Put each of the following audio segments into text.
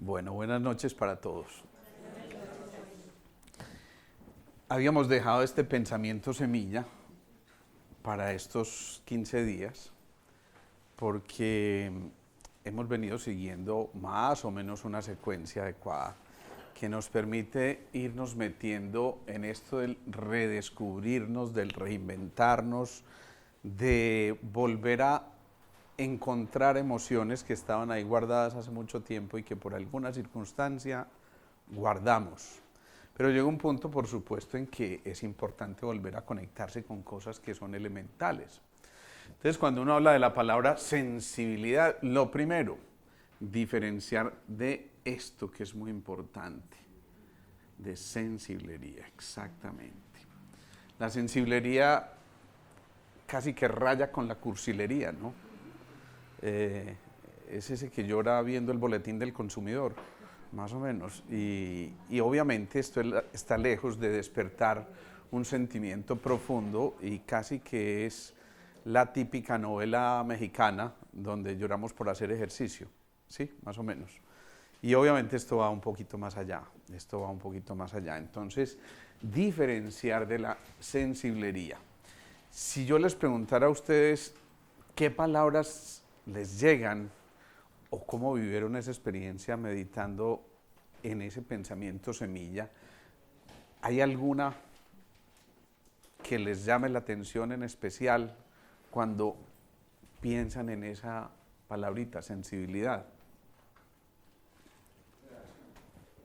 Bueno, buenas noches para todos. Habíamos dejado este pensamiento semilla para estos 15 días porque hemos venido siguiendo más o menos una secuencia adecuada que nos permite irnos metiendo en esto del redescubrirnos, del reinventarnos, de volver a encontrar emociones que estaban ahí guardadas hace mucho tiempo y que por alguna circunstancia guardamos. Pero llega un punto, por supuesto, en que es importante volver a conectarse con cosas que son elementales. Entonces, cuando uno habla de la palabra sensibilidad, lo primero, diferenciar de esto que es muy importante, de sensiblería, exactamente. La sensiblería casi que raya con la cursilería, ¿no? Es ese que llora viendo el boletín del consumidor, más o menos. Y obviamente esto está lejos de despertar un sentimiento profundo y casi que es la típica novela mexicana donde lloramos por hacer ejercicio, ¿sí? Más o menos. Y obviamente esto va un poquito más allá, Entonces, diferenciar de la sensiblería. Si yo les preguntara a ustedes qué palabras les llegan o cómo vivieron esa experiencia meditando en ese pensamiento semilla, ¿hay alguna que les llame la atención en especial cuando piensan en esa palabrita, sensibilidad?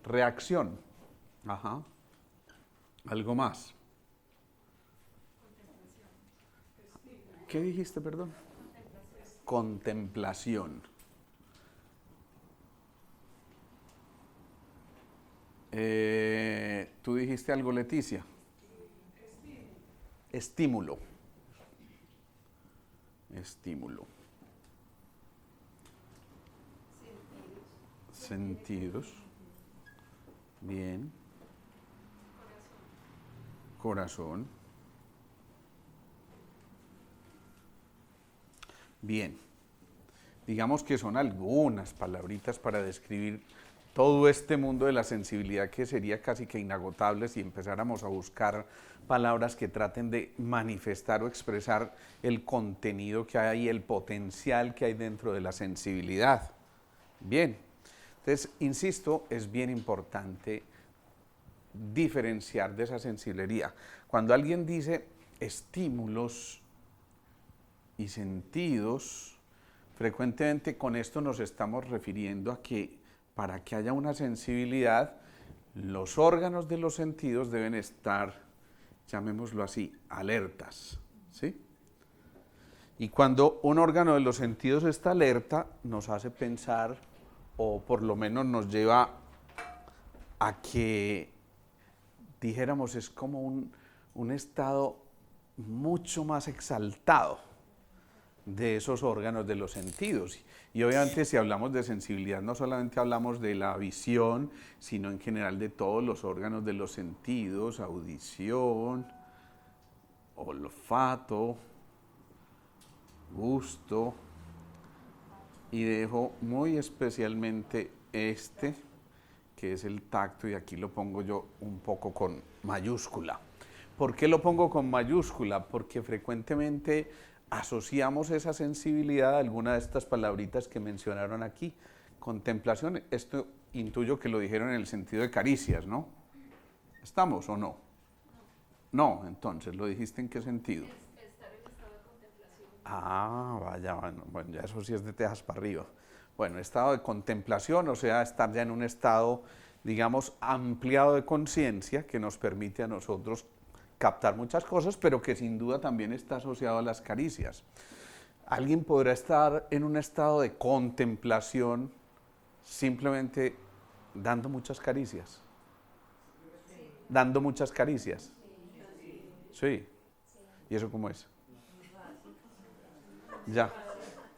Reacción. Ajá. ¿Algo más? ¿Qué dijiste, perdón? Contemplación. ¿Tú dijiste algo, Leticia? Estímulo. Estímulo. Sentidos. Bien. Corazón. Bien. Digamos que son algunas palabritas para describir todo este mundo de la sensibilidad que sería casi que inagotable si empezáramos a buscar palabras que traten de manifestar o expresar el contenido que hay, el potencial que hay dentro de la sensibilidad. Bien, entonces, insisto, es bien importante diferenciar de esa sensibilidad. Cuando alguien dice estímulos y sentidos, frecuentemente con esto nos estamos refiriendo a que para que haya una sensibilidad, los órganos de los sentidos deben estar, llamémoslo así, alertas, ¿sí? Y cuando un órgano de los sentidos está alerta, nos hace pensar, o por lo menos nos lleva a que, dijéramos, es como un estado mucho más exaltado de esos órganos de los sentidos. Y obviamente si hablamos de sensibilidad no solamente hablamos de la visión, sino en general de todos los órganos de los sentidos, audición, olfato, gusto, y dejo muy especialmente este, que es el tacto, y aquí lo pongo yo un poco con mayúscula. ¿Por qué lo pongo con mayúscula? Porque frecuentemente asociamos esa sensibilidad a alguna de estas palabritas que mencionaron aquí. Contemplación, esto intuyo que lo dijeron en el sentido de caricias, ¿no? ¿Estamos o no? No, entonces, ¿lo dijiste en qué sentido? Estar en estado de contemplación. Ah, vaya, bueno, ya eso sí es de Texas para arriba. Bueno, estado de contemplación, o sea, estar ya en un estado, digamos, ampliado de conciencia que nos permite a nosotros captar muchas cosas, pero que sin duda también está asociado a las caricias. Alguien podrá estar en un estado de contemplación simplemente dando muchas caricias. Dando muchas caricias. Sí. ¿Y eso cómo es? Ya.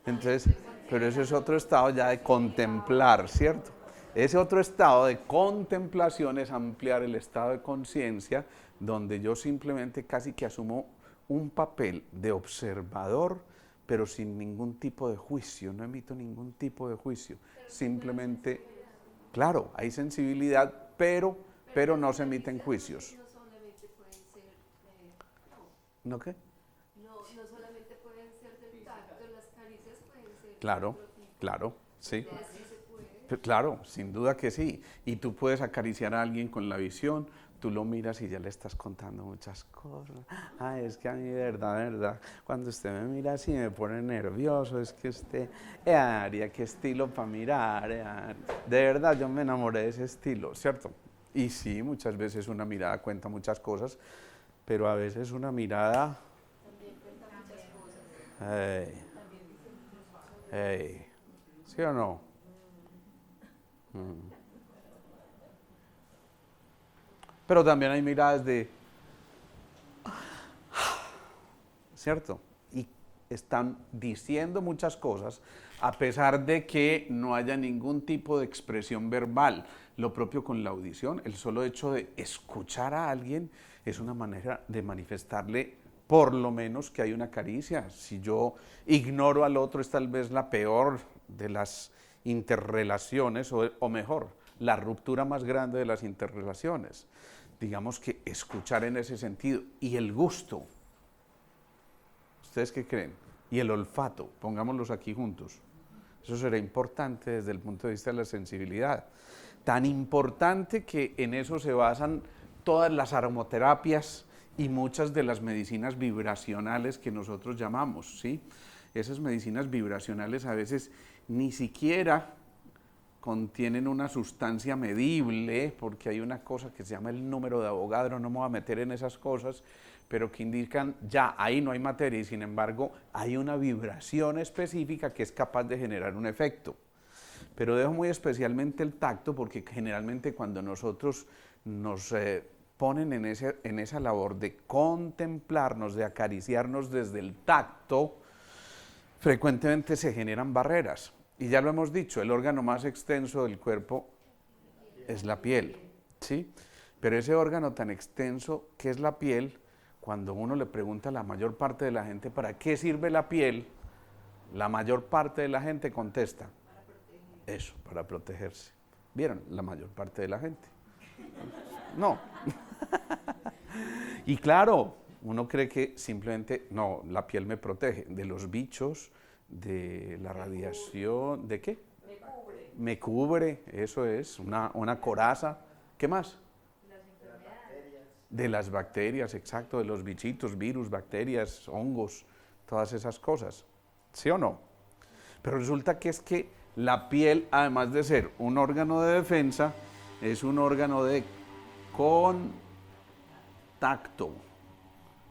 Entonces, pero ese es otro estado ya de contemplar, ¿cierto? Ese otro estado de contemplación es ampliar el estado de conciencia, donde yo simplemente casi que asumo un papel de observador, pero sin ningún tipo de juicio, no emito ningún tipo de juicio, simplemente Claro, hay sensibilidad, pero no se emiten juicios. No solamente pueden ser, ¿No qué? no solamente pueden ser del tacto, las caricias pueden ser Claro, de otro tipo. claro, sí. Así se puede. Claro, sin duda que sí. Y tú puedes acariciar a alguien con la visión, tú lo miras y ya le estás contando muchas cosas. Ay, es que a mí de verdad, cuando usted me mira así me pone nervioso, es que usted, Aria, qué estilo para mirar, de verdad yo me enamoré de ese estilo, ¿cierto? Y sí, muchas veces una mirada cuenta muchas cosas, pero a veces una mirada, También cuenta muchas cosas. hey, hey, ¿sí o no? Pero también hay miradas de, ¿cierto? Y están diciendo muchas cosas a pesar de que no haya ningún tipo de expresión verbal. Lo propio con la audición, el solo hecho de escuchar a alguien es una manera de manifestarle por lo menos que hay una caricia. Si yo ignoro al otro es tal vez la peor de las interrelaciones o mejor, la ruptura más grande de las interrelaciones. Digamos que escuchar en ese sentido y el gusto. ¿Ustedes qué creen? Y el olfato, pongámoslos aquí juntos. Eso será importante desde el punto de vista de la sensibilidad. Tan importante que en eso se basan todas las aromaterapias y muchas de las medicinas vibracionales que nosotros llamamos, ¿sí? Esas medicinas vibracionales a veces ni siquiera contienen una sustancia medible, porque hay una cosa que se llama el número de Avogadro, no me voy a meter en esas cosas, pero que indican, ya, ahí no hay materia y sin embargo hay una vibración específica que es capaz de generar un efecto. Pero dejo muy especialmente el tacto porque generalmente cuando nosotros nos ponen en esa labor de contemplarnos, de acariciarnos desde el tacto, frecuentemente se generan barreras. Y ya lo hemos dicho, el órgano más extenso del cuerpo es la piel, ¿sí? Pero ese órgano tan extenso que es la piel, cuando uno le pregunta a la mayor parte de la gente para qué sirve la piel, la mayor parte de la gente contesta, eso, para protegerse. ¿Vieron? La mayor parte de la gente. No. Y claro, uno cree que simplemente, no, la piel me protege de los bichos, de la radiación, ¿de qué? Me cubre, eso es, una coraza. ¿Qué más? De las bacterias, exacto, de los bichitos, virus, bacterias, hongos, todas esas cosas. ¿Sí o no? Pero resulta que es que la piel, además de ser un órgano de defensa, es un órgano de contacto.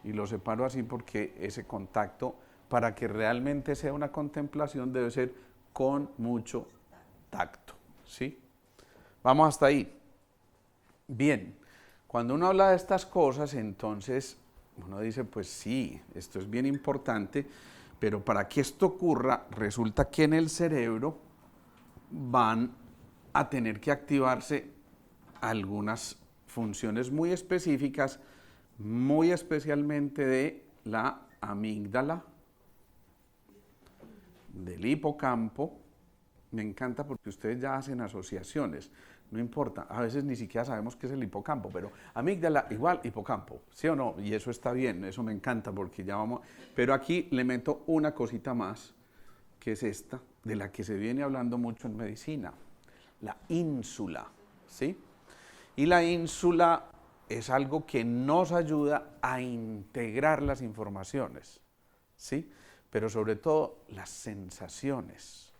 Y lo separo así porque ese contacto, para que realmente sea una contemplación, debe ser con mucho tacto. ¿Sí? Vamos hasta ahí. Bien, cuando uno habla de estas cosas, entonces uno dice, pues sí, esto es bien importante, pero para que esto ocurra, resulta que en el cerebro van a tener que activarse algunas funciones muy específicas, muy especialmente de la amígdala, del hipocampo. Me encanta porque ustedes ya hacen asociaciones, no importa, a veces ni siquiera sabemos qué es el hipocampo, pero amígdala igual hipocampo, ¿sí o no? Y eso está bien, eso me encanta porque ya vamos, pero aquí le meto una cosita más, que es esta, de la que se viene hablando mucho en medicina, la ínsula, ¿sí? Y la ínsula es algo que nos ayuda a integrar las informaciones, ¿sí? Pero sobre todo las sensaciones.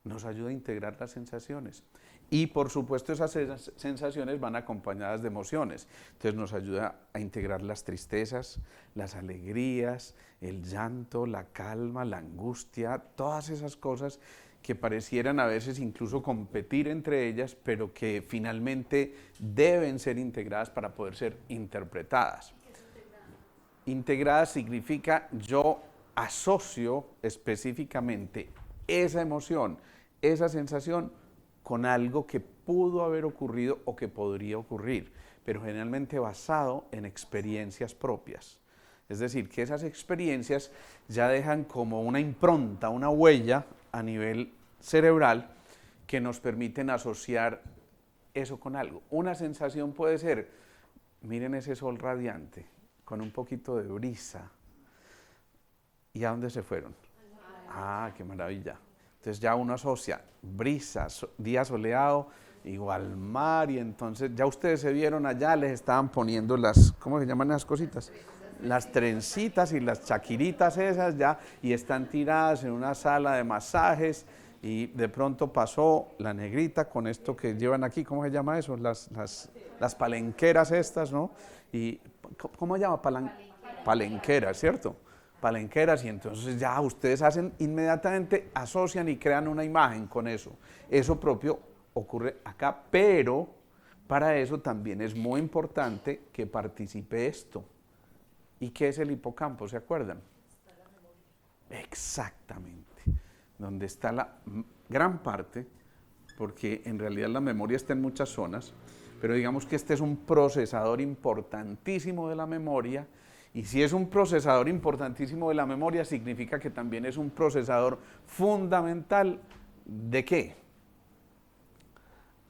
Nos ayuda a integrar las sensaciones. Y por supuesto esas sensaciones van acompañadas de emociones. Entonces nos ayuda a integrar las tristezas, las alegrías, el llanto, la calma, la angustia, todas esas cosas que parecieran a veces incluso competir entre ellas, pero que finalmente deben ser integradas para poder ser interpretadas. Integradas significa yo asocio específicamente esa emoción, esa sensación con algo que pudo haber ocurrido o que podría ocurrir, pero generalmente basado en experiencias propias. Es decir, que esas experiencias ya dejan como una impronta, una huella a nivel cerebral que nos permiten asociar eso con algo. Una sensación puede ser, miren ese sol radiante, con un poquito de brisa. ¿Y a dónde se fueron? Ah, qué maravilla. Entonces ya uno asocia brisa, día soleado, igual mar, y entonces ya ustedes se vieron allá, les estaban poniendo las, ¿cómo se llaman esas cositas? Las trencitas y las chaquiritas esas ya, y están tiradas en una sala de masajes, y de pronto pasó la negrita con esto que llevan aquí, ¿cómo se llama eso? Las palenqueras estas, ¿no? Y, ¿cómo se llama? Palenqueras, ¿cierto? Palenqueras, y entonces ya ustedes hacen inmediatamente, asocian y crean una imagen con eso. Eso propio ocurre acá, pero para eso también es muy importante que participe esto. ¿Y qué es el hipocampo? ¿Se acuerdan? Exactamente. Donde está la gran parte, porque en realidad la memoria está en muchas zonas, pero digamos que este es un procesador importantísimo de la memoria, y si es un procesador importantísimo de la memoria, significa que también es un procesador fundamental ¿de qué?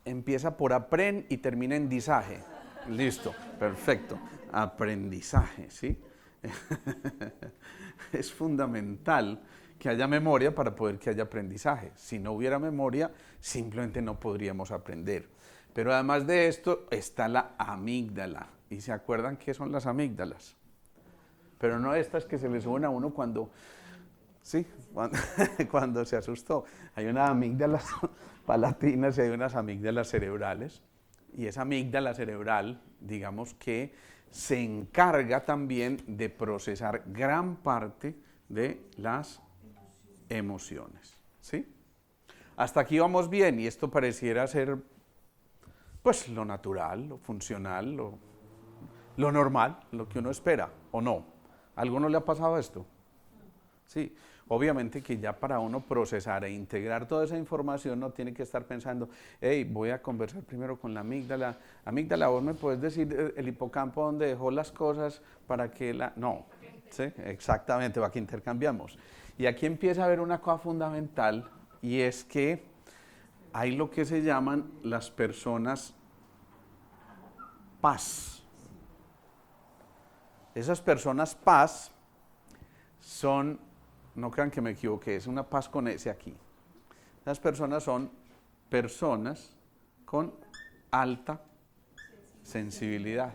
Empieza por aprend y termina en disaje. Listo, perfecto. Aprendizaje, ¿sí? Es fundamental que haya memoria para poder que haya aprendizaje. Si no hubiera memoria, simplemente no podríamos aprender. Pero además de esto está la amígdala. ¿Y se acuerdan qué son las amígdalas? Pero no estas que se le suben a uno cuando, sí, cuando se asustó. Hay unas amígdalas palatinas y hay unas amígdalas cerebrales. Y esa amígdala cerebral, digamos que se encarga también de procesar gran parte de las emociones, ¿sí? Hasta aquí vamos bien, y esto pareciera ser, pues, lo natural, lo funcional, lo normal, lo que uno espera, ¿o no? ¿A alguno le ha pasado esto? Sí, obviamente que ya para uno procesar e integrar toda esa información no tiene que estar pensando, hey, voy a conversar primero con la amígdala. Amígdala, vos me puedes decir el hipocampo donde dejó las cosas para que la... No, ¿sí? Exactamente, va que intercambiamos. Y aquí empieza a haber una cosa fundamental, y es que hay lo que se llaman las personas paz. Esas personas paz son, no crean que me equivoqué, es una paz con S aquí. Esas personas son personas con alta sensibilidad.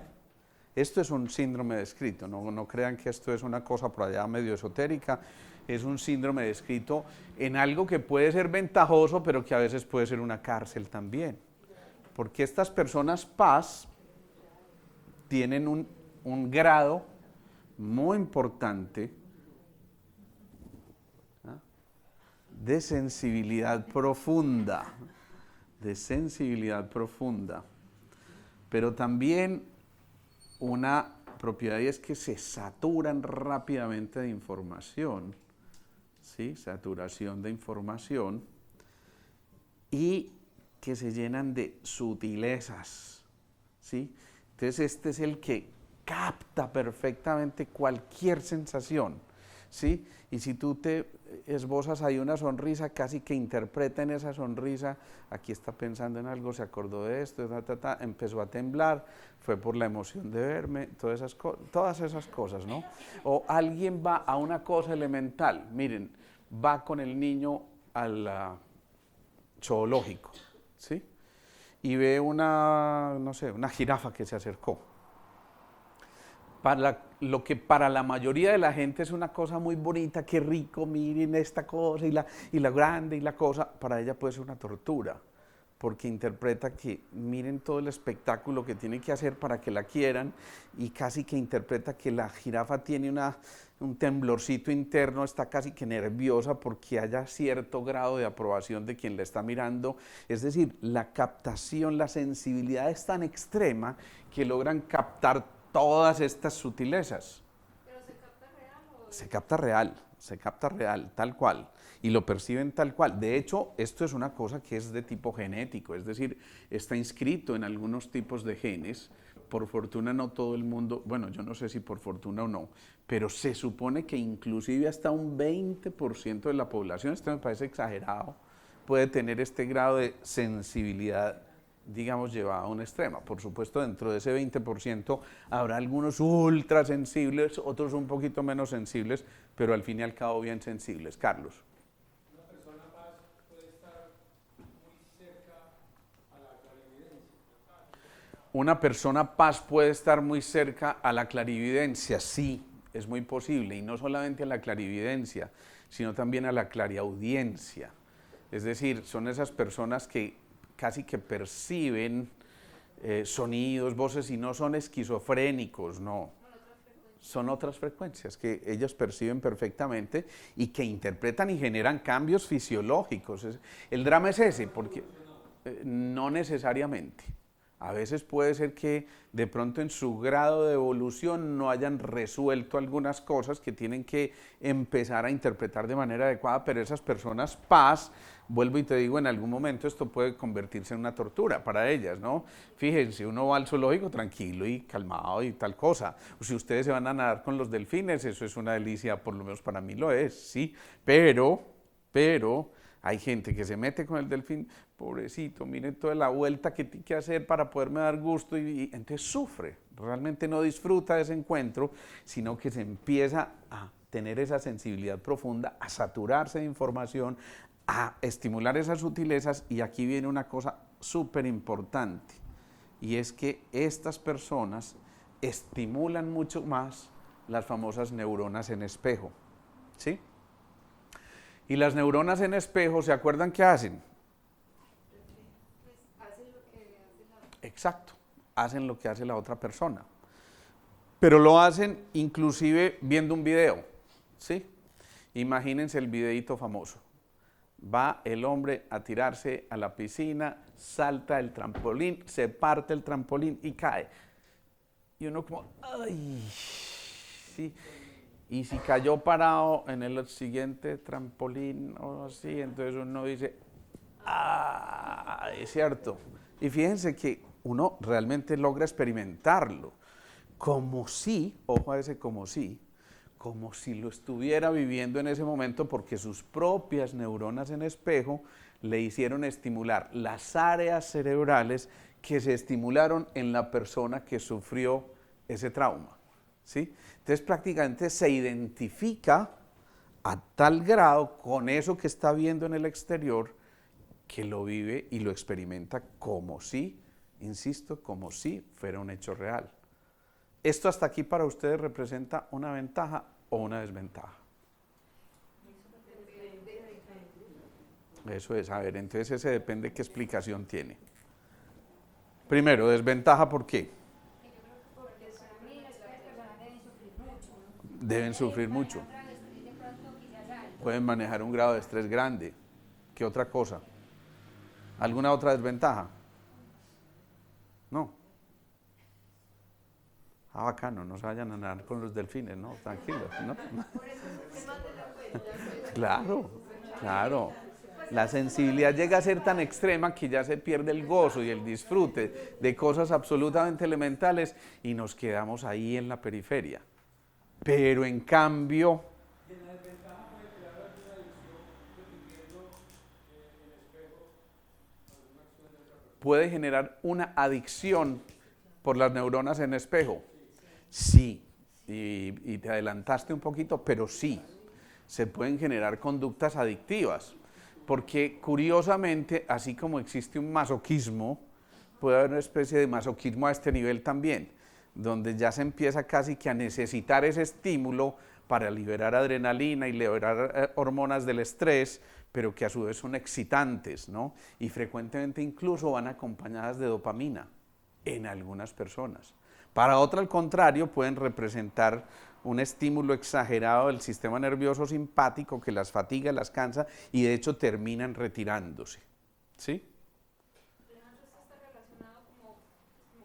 Esto es un síndrome descrito, no crean que esto es una cosa por allá medio esotérica, es un síndrome descrito en algo que puede ser ventajoso, pero que a veces puede ser una cárcel también. Porque estas personas paz tienen un grado muy importante de sensibilidad profunda, pero también una propiedad, y es que se saturan rápidamente de información, ¿sí? Saturación de información, y que se llenan de sutilezas, ¿sí? Entonces este es el que capta perfectamente cualquier sensación, ¿sí? Y si tú te esbozas ahí una sonrisa, casi que interpreta en esa sonrisa, aquí está pensando en algo, se acordó de esto, empezó a temblar, fue por la emoción de verme, todas esas cosas, ¿no? O alguien va a una cosa elemental, miren, va con el niño al zoológico, ¿sí? Y ve no sé, una jirafa que se acercó. Lo que para la mayoría de la gente es una cosa muy bonita, qué rico, miren esta cosa, y la grande y la cosa, para ella puede ser una tortura, porque interpreta que miren todo el espectáculo que tiene que hacer para que la quieran, y casi que interpreta que la jirafa tiene un temblorcito interno, está casi que nerviosa porque haya cierto grado de aprobación de quien la está mirando. Es decir, la captación, la sensibilidad es tan extrema que logran captar todas estas sutilezas. ¿Pero se capta real o...? Se capta real, tal cual, y lo perciben tal cual. De hecho, esto es una cosa que es de tipo genético, es decir, está inscrito en algunos tipos de genes. Por fortuna no todo el mundo, bueno, yo no sé si por fortuna o no, pero se supone que inclusive hasta un 20% de la población, esto me parece exagerado, puede tener este grado de sensibilidad, digamos, llevado a un extremo. Por supuesto, dentro de ese 20% habrá algunos ultra sensibles, otros un poquito menos sensibles, pero al fin y al cabo bien sensibles. Carlos. Una persona paz puede estar muy cerca a la clarividencia. Una persona paz puede estar muy cerca a la clarividencia, sí, es muy posible, y no solamente a la clarividencia, sino también a la clariaudiencia. Es decir, son esas personas que casi que perciben sonidos, voces, y no son esquizofrénicos, no. Son otras frecuencias que ellos perciben perfectamente y que interpretan y generan cambios fisiológicos. El drama es ese, porque no necesariamente. A veces puede ser que de pronto en su grado de evolución no hayan resuelto algunas cosas que tienen que empezar a interpretar de manera adecuada, pero esas personas paz, vuelvo y te digo, en algún momento esto puede convertirse en una tortura para ellas, ¿no? Fíjense, uno va al zoológico tranquilo y calmado y tal cosa. O si ustedes se van a nadar con los delfines, eso es una delicia, por lo menos para mí lo es, sí, pero hay gente que se mete con el delfín, pobrecito, miren toda la vuelta que tiene que hacer para poderme dar gusto y entonces sufre, realmente no disfruta de ese encuentro, sino que se empieza a tener esa sensibilidad profunda, a saturarse de información, a estimular esas sutilezas, y aquí viene una cosa súper importante, y es que estas personas estimulan mucho más las famosas neuronas en espejo, ¿sí? Y las neuronas en espejo, ¿se acuerdan qué hacen? Pues hacen lo que hace la... Exacto, hacen lo que hace la otra persona. Pero lo hacen inclusive viendo un video, ¿sí? Imagínense el videíto famoso. Va el hombre a tirarse a la piscina, salta el trampolín, se parte el trampolín y cae. Y uno como, ¡ay! Sí. Y si cayó parado en el siguiente trampolín o así, entonces uno dice, ¡ah! Es cierto. Y fíjense que uno realmente logra experimentarlo, como si, ojo a ese como si lo estuviera viviendo en ese momento, porque sus propias neuronas en espejo le hicieron estimular las áreas cerebrales que se estimularon en la persona que sufrió ese trauma. ¿Sí? Entonces prácticamente se identifica a tal grado con eso que está viendo en el exterior, que lo vive y lo experimenta como si, insisto, como si fuera un hecho real. ¿Esto hasta aquí para ustedes representa una ventaja o una desventaja? Eso es, a ver, entonces ese depende qué explicación tiene. Primero, desventaja, ¿por qué? Porque para mí las personas deben sufrir mucho. Deben sufrir mucho. Pueden manejar un grado de estrés grande. ¿Qué otra cosa? ¿Alguna otra desventaja? No. Ah, bacano, no se vayan a nadar con los delfines, ¿no? Tranquilos, ¿no? Claro, claro. La sensibilidad llega a ser tan extrema que ya se pierde el gozo y el disfrute de cosas absolutamente elementales y nos quedamos ahí en la periferia. Pero en cambio, Y en la desventaja puede crear alguna adicción repitiendo el espejo alguna acción de otra persona. puede generar una adicción por las neuronas en espejo. Sí, y te adelantaste un poquito, pero sí, se pueden generar conductas adictivas, porque curiosamente, así como existe un masoquismo, puede haber una especie de masoquismo a este nivel también, donde ya se empieza casi que a necesitar ese estímulo para liberar adrenalina y liberar hormonas del estrés, pero que a su vez son excitantes, ¿no? Y frecuentemente incluso van acompañadas de dopamina en algunas personas. Para otras, al contrario, pueden representar un estímulo exagerado del sistema nervioso simpático que las fatiga, las cansa y de hecho terminan retirándose. ¿Sí? Alejandro, esto está relacionado como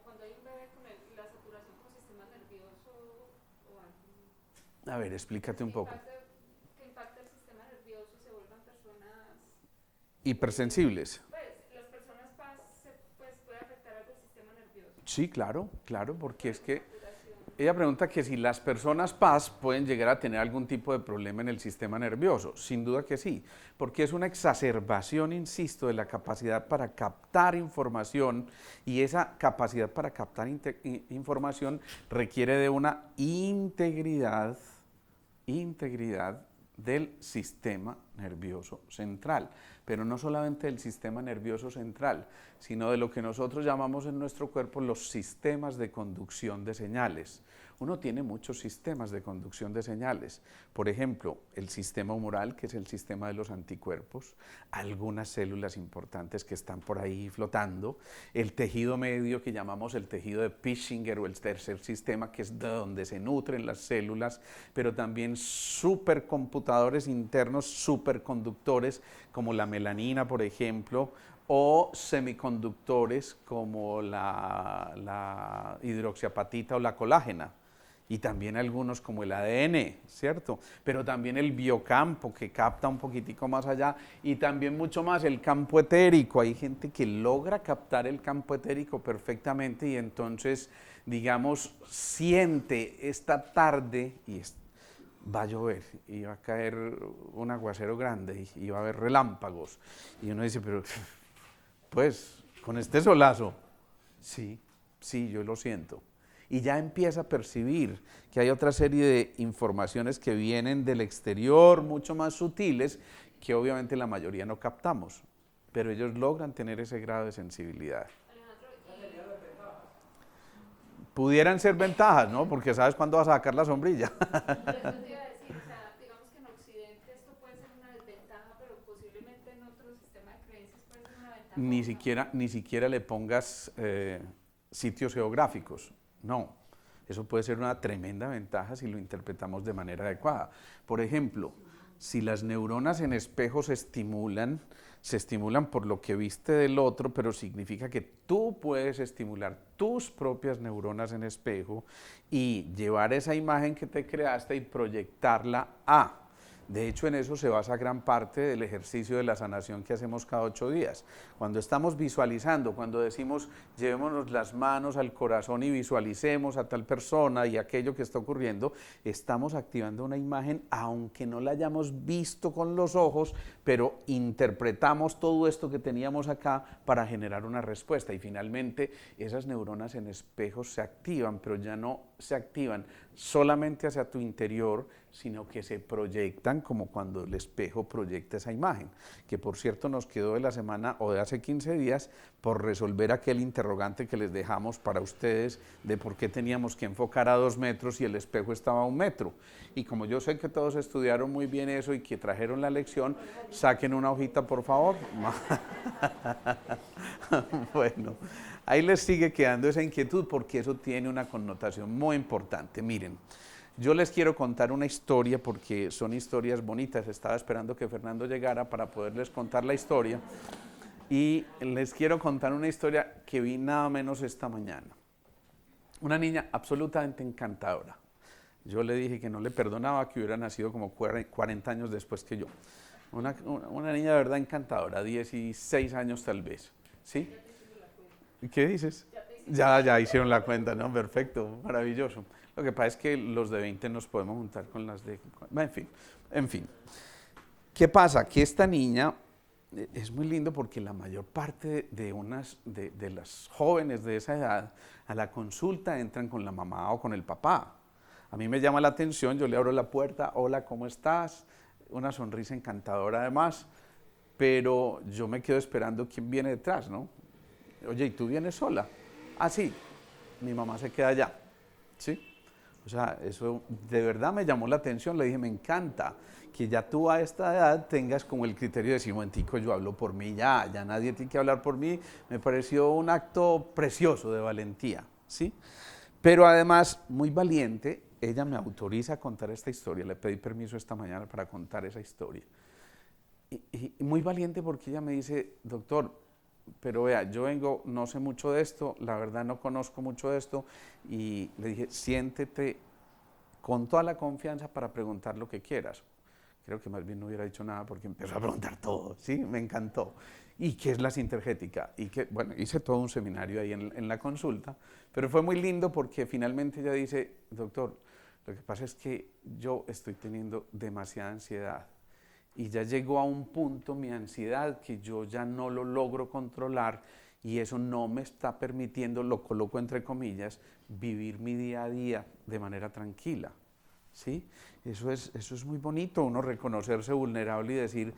cuando hay un bebé con la saturación como sistema nervioso o algo. A ver, explícate un poco. Que impacta el sistema nervioso, se vuelvan personas, Hipersensibles. pues las personas paz pues, puede afectar algo el sistema nervioso. Sí, claro, claro, porque es que Ella pregunta que si las personas paz pueden llegar a tener algún tipo de problema en el sistema nervioso. Sin duda que sí, porque es una exacerbación, insisto, de la capacidad para captar información, y esa capacidad para captar información requiere de una integridad del sistema nervioso central, pero no solamente del sistema nervioso central, sino de lo que nosotros llamamos en nuestro cuerpo los sistemas de conducción de señales. Uno tiene muchos sistemas de conducción de señales, por ejemplo, el sistema humoral, que es el sistema de los anticuerpos, algunas células importantes que están por ahí flotando, el tejido medio que llamamos el tejido de Pischinger o el tercer sistema, que es de donde se nutren las células, pero también supercomputadores internos, superconductores como la melanina, por ejemplo, o semiconductores como la hidroxiapatita o la colágena, y también algunos como el ADN, ¿cierto? Pero también el biocampo, que capta un poquitico más allá, y también mucho más el campo etérico. Hay gente que logra captar el campo etérico perfectamente, y entonces, digamos, siente esta tarde y va a llover y va a caer un aguacero grande y va a haber relámpagos. Y uno dice, pero pues, con este solazo, sí, yo lo siento. Y ya empieza a percibir que hay otra serie de informaciones que vienen del exterior, mucho más sutiles, que obviamente la mayoría no captamos, pero ellos logran tener ese grado de sensibilidad. Pudieran ser ventajas, ¿no? Porque sabes cuándo vas a sacar la sombrilla. Eso te iba a decir, o sea, digamos que en Occidente esto puede ser una desventaja, pero posiblemente en otro sistema de creencias puede ser una ventaja. Ni siquiera le pongas sitios geográficos, no. Eso puede ser una tremenda ventaja si lo interpretamos de manera adecuada. Por ejemplo, si las neuronas en espejo se estimulan por lo que viste del otro, pero significa que tú puedes estimular tus propias neuronas en espejo y llevar esa imagen que te creaste y proyectarla a. De hecho, en eso se basa gran parte del ejercicio de la sanación que hacemos cada 8 días. Cuando estamos visualizando, cuando decimos llevémonos las manos al corazón y visualicemos a tal persona y aquello que está ocurriendo, estamos activando una imagen, aunque no la hayamos visto con los ojos, pero interpretamos todo esto que teníamos acá para generar una respuesta. Y finalmente esas neuronas en espejos se activan, pero ya no se activan solamente hacia tu interior, sino que se proyectan como cuando el espejo proyecta esa imagen, que por cierto nos quedó de la semana o de hace 15 días por resolver aquel interrogante que les dejamos para ustedes de por qué teníamos que enfocar a 2 metros y el espejo estaba a 1 metro. Y como yo sé que todos estudiaron muy bien eso y que trajeron la lección, saquen una hojita por favor. Bueno, ahí les sigue quedando esa inquietud porque eso tiene una connotación muy importante. Miren, yo les quiero contar una historia porque son historias bonitas. Estaba esperando que Fernando llegara para poderles contar la historia. Y les quiero contar una historia que vi nada menos esta mañana. Una niña absolutamente encantadora. Yo le dije que no le perdonaba que hubiera nacido como 40 años después que yo. Una niña de verdad encantadora, 16 años tal vez. ¿Sí? ¿Qué dices? Ya hicieron la cuenta, ¿no? Perfecto, maravilloso. Lo que pasa es que los de 20 nos podemos juntar con las de... En fin. ¿Qué pasa? Que esta niña es muy lindo porque la mayor parte de las jóvenes de esa edad a la consulta entran con la mamá o con el papá. A mí me llama la atención, yo le abro la puerta, hola, ¿cómo estás? Una sonrisa encantadora además, pero yo me quedo esperando quién viene detrás, ¿no? Oye, ¿y tú vienes sola? Ah, sí, mi mamá se queda allá, ¿sí? O sea, eso de verdad me llamó la atención, le dije, me encanta que ya tú a esta edad tengas como el criterio de decir, momentico, yo hablo por mí, ya nadie tiene que hablar por mí, me pareció un acto precioso de valentía, ¿sí? Pero además, muy valiente, ella me autoriza a contar esta historia, le pedí permiso esta mañana para contar esa historia. Y muy valiente porque ella me dice, doctor, pero vea, yo vengo, no sé mucho de esto, la verdad no conozco mucho de esto, y le dije, siéntete con toda la confianza para preguntar lo que quieras. Creo que más bien no hubiera dicho nada porque empezó a preguntar todo, ¿sí? Me encantó. ¿Y qué es la sintergética? Y que, bueno, hice todo un seminario ahí en la consulta, pero fue muy lindo porque finalmente ella dice, doctor, lo que pasa es que yo estoy teniendo demasiada ansiedad y ya llegó a un punto mi ansiedad que yo ya no lo logro controlar y eso no me está permitiendo, lo coloco entre comillas, vivir mi día a día de manera tranquila. ¿Sí? Eso es muy bonito, uno reconocerse vulnerable y decir,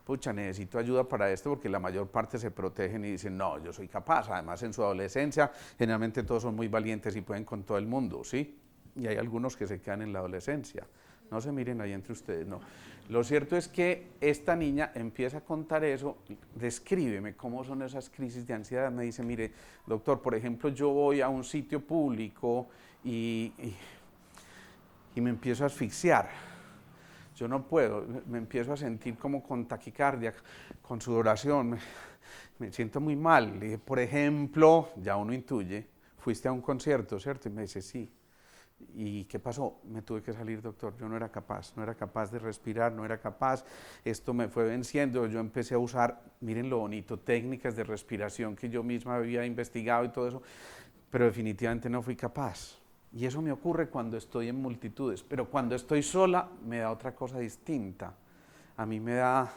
pucha, necesito ayuda para esto, porque la mayor parte se protegen y dicen, no, yo soy capaz. Además, en su adolescencia, generalmente todos son muy valientes y pueden con todo el mundo, ¿sí? Y hay algunos que se quedan en la adolescencia. No se miren ahí entre ustedes, no. Lo cierto es que esta niña empieza a contar eso, descríbeme cómo son esas crisis de ansiedad. Me dice, mire, doctor, por ejemplo, yo voy a un sitio público y me empiezo a asfixiar. Yo no puedo, me empiezo a sentir como con taquicardia, con sudoración, me siento muy mal. Le dije, por ejemplo, ya uno intuye, fuiste a un concierto, ¿cierto? Y me dice, sí. ¿Y qué pasó? Me tuve que salir, doctor. Yo no era capaz de respirar, no era capaz. Esto me fue venciendo. Yo empecé a usar, miren lo bonito, técnicas de respiración que yo misma había investigado y todo eso, pero definitivamente no fui capaz. Y eso me ocurre cuando estoy en multitudes, pero cuando estoy sola me da otra cosa distinta. A mí me da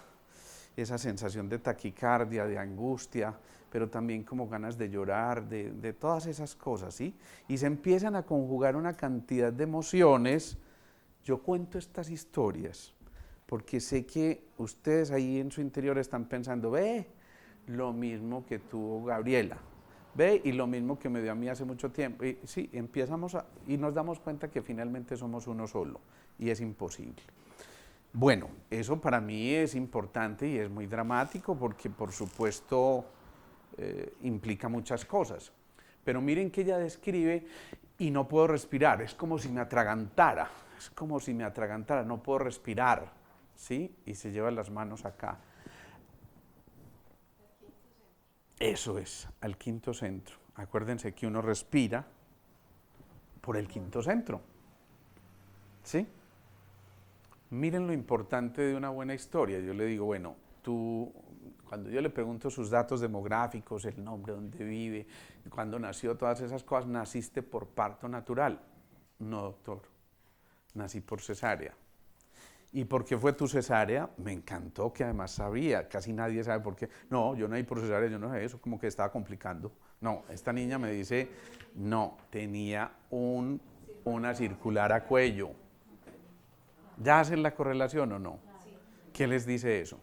esa sensación de taquicardia, de angustia, pero también como ganas de llorar, de todas esas cosas, ¿sí? Y se empiezan a conjugar una cantidad de emociones. Yo cuento estas historias porque sé que ustedes ahí en su interior están pensando, ve, lo mismo que tuvo Gabriela. Ve, y lo mismo que me dio a mí hace mucho tiempo. Y sí, y nos damos cuenta que finalmente somos uno solo y es imposible. Bueno, eso para mí es importante y es muy dramático porque por supuesto implica muchas cosas. Pero miren que ella describe y no puedo respirar, es como si me atragantara, no puedo respirar, ¿sí? Y se lleva las manos acá. Eso es, al quinto centro. Acuérdense que uno respira por el quinto centro. ¿Sí? Miren lo importante de una buena historia. Yo le digo, bueno, cuando yo le pregunto sus datos demográficos, el nombre, dónde vive, cuándo nació, todas esas cosas, ¿naciste por parto natural? No, doctor, nací por cesárea. ¿Y por qué fue tu cesárea? Me encantó que además sabía, casi nadie sabe por qué. No, yo no iba por cesárea, yo no sé eso, como que estaba complicando. No, esta niña me dice, no, tenía una circular a cuello. ¿Ya hacen la correlación o no? ¿Qué les dice eso?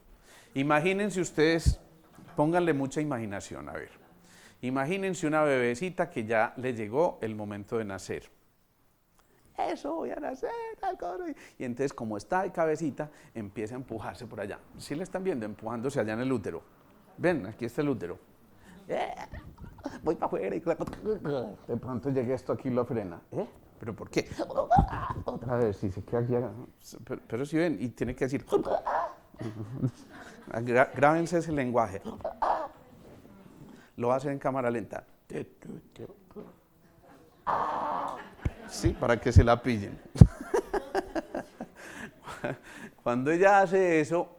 Imagínense ustedes, pónganle mucha imaginación, a ver. Imagínense una bebecita que ya le llegó el momento de nacer. Eso, voy a nacer, y entonces como está de cabecita, empieza a empujarse por allá. ¿Sí le están viendo? Empujándose allá en el útero. Ven, aquí está el útero. Voy para afuera y de pronto llega esto aquí y lo frena. ¿Pero por qué? Otra vez, si se queda aquí, pero si ven, y tiene que decir, grábense ese lenguaje. Lo va a hacer en cámara lenta. Sí, para que se la pillen. Cuando ella hace eso,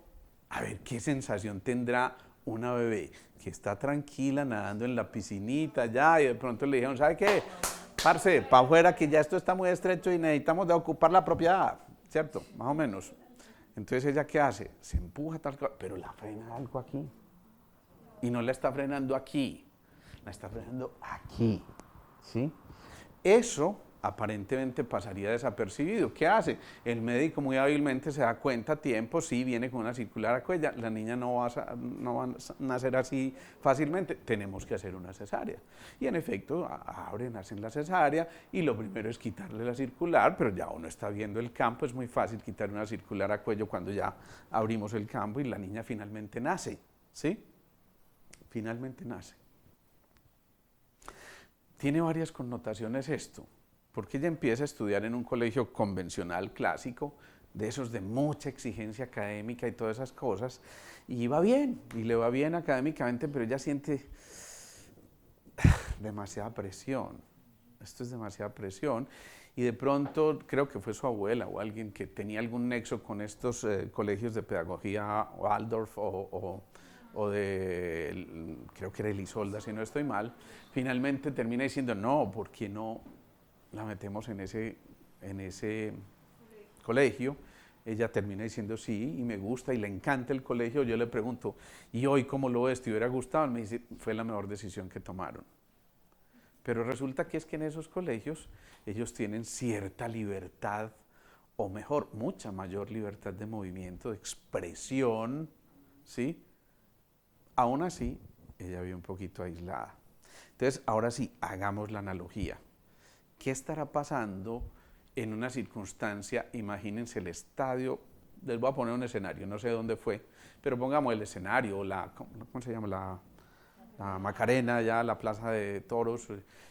a ver qué sensación tendrá una bebé que está tranquila nadando en la piscinita ya y de pronto le dijeron, ¿sabe qué? Parce, para afuera que ya esto está muy estrecho y necesitamos de ocupar la propiedad, ¿cierto? Más o menos. Entonces ella ¿qué hace? Se empuja tal cosa, pero la frena algo aquí. Y no la está frenando aquí, la está frenando aquí, ¿sí? Eso aparentemente pasaría desapercibido. ¿Qué hace? El médico muy hábilmente se da cuenta a tiempo, sí, viene con una circular a cuello, la niña no va a nacer así fácilmente, tenemos que hacer una cesárea. Y en efecto, hacen la cesárea y lo primero es quitarle la circular, pero ya uno está viendo el campo, es muy fácil quitar una circular a cuello cuando ya abrimos el campo y la niña finalmente nace, ¿sí? Finalmente nace. Tiene varias connotaciones esto, porque ella empieza a estudiar en un colegio convencional, clásico, de esos de mucha exigencia académica y todas esas cosas, y va bien, y le va bien académicamente, pero ella siente demasiada presión. Esto es demasiada presión, y de pronto creo que fue su abuela o alguien que tenía algún nexo con estos colegios de pedagogía, Waldorf o o de, creo que era Elisolda, si no estoy mal, finalmente termina diciendo, no, ¿por qué no la metemos en ese colegio? Ella termina diciendo sí, y me gusta, y le encanta el colegio. Yo le pregunto, ¿y hoy cómo lo ves? ¿Te hubiera gustado? Me dice, fue la mejor decisión que tomaron. Pero resulta que es que en esos colegios ellos tienen cierta libertad, o mejor, mucha mayor libertad de movimiento, de expresión, ¿sí? Aún así, ella vive un poquito aislada. Entonces, ahora sí, hagamos la analogía. ¿Qué estará pasando en una circunstancia? Imagínense el estadio, les voy a poner un escenario, no sé dónde fue, pero pongamos el escenario, ¿cómo se llama? La Macarena, ya la Plaza de Toros,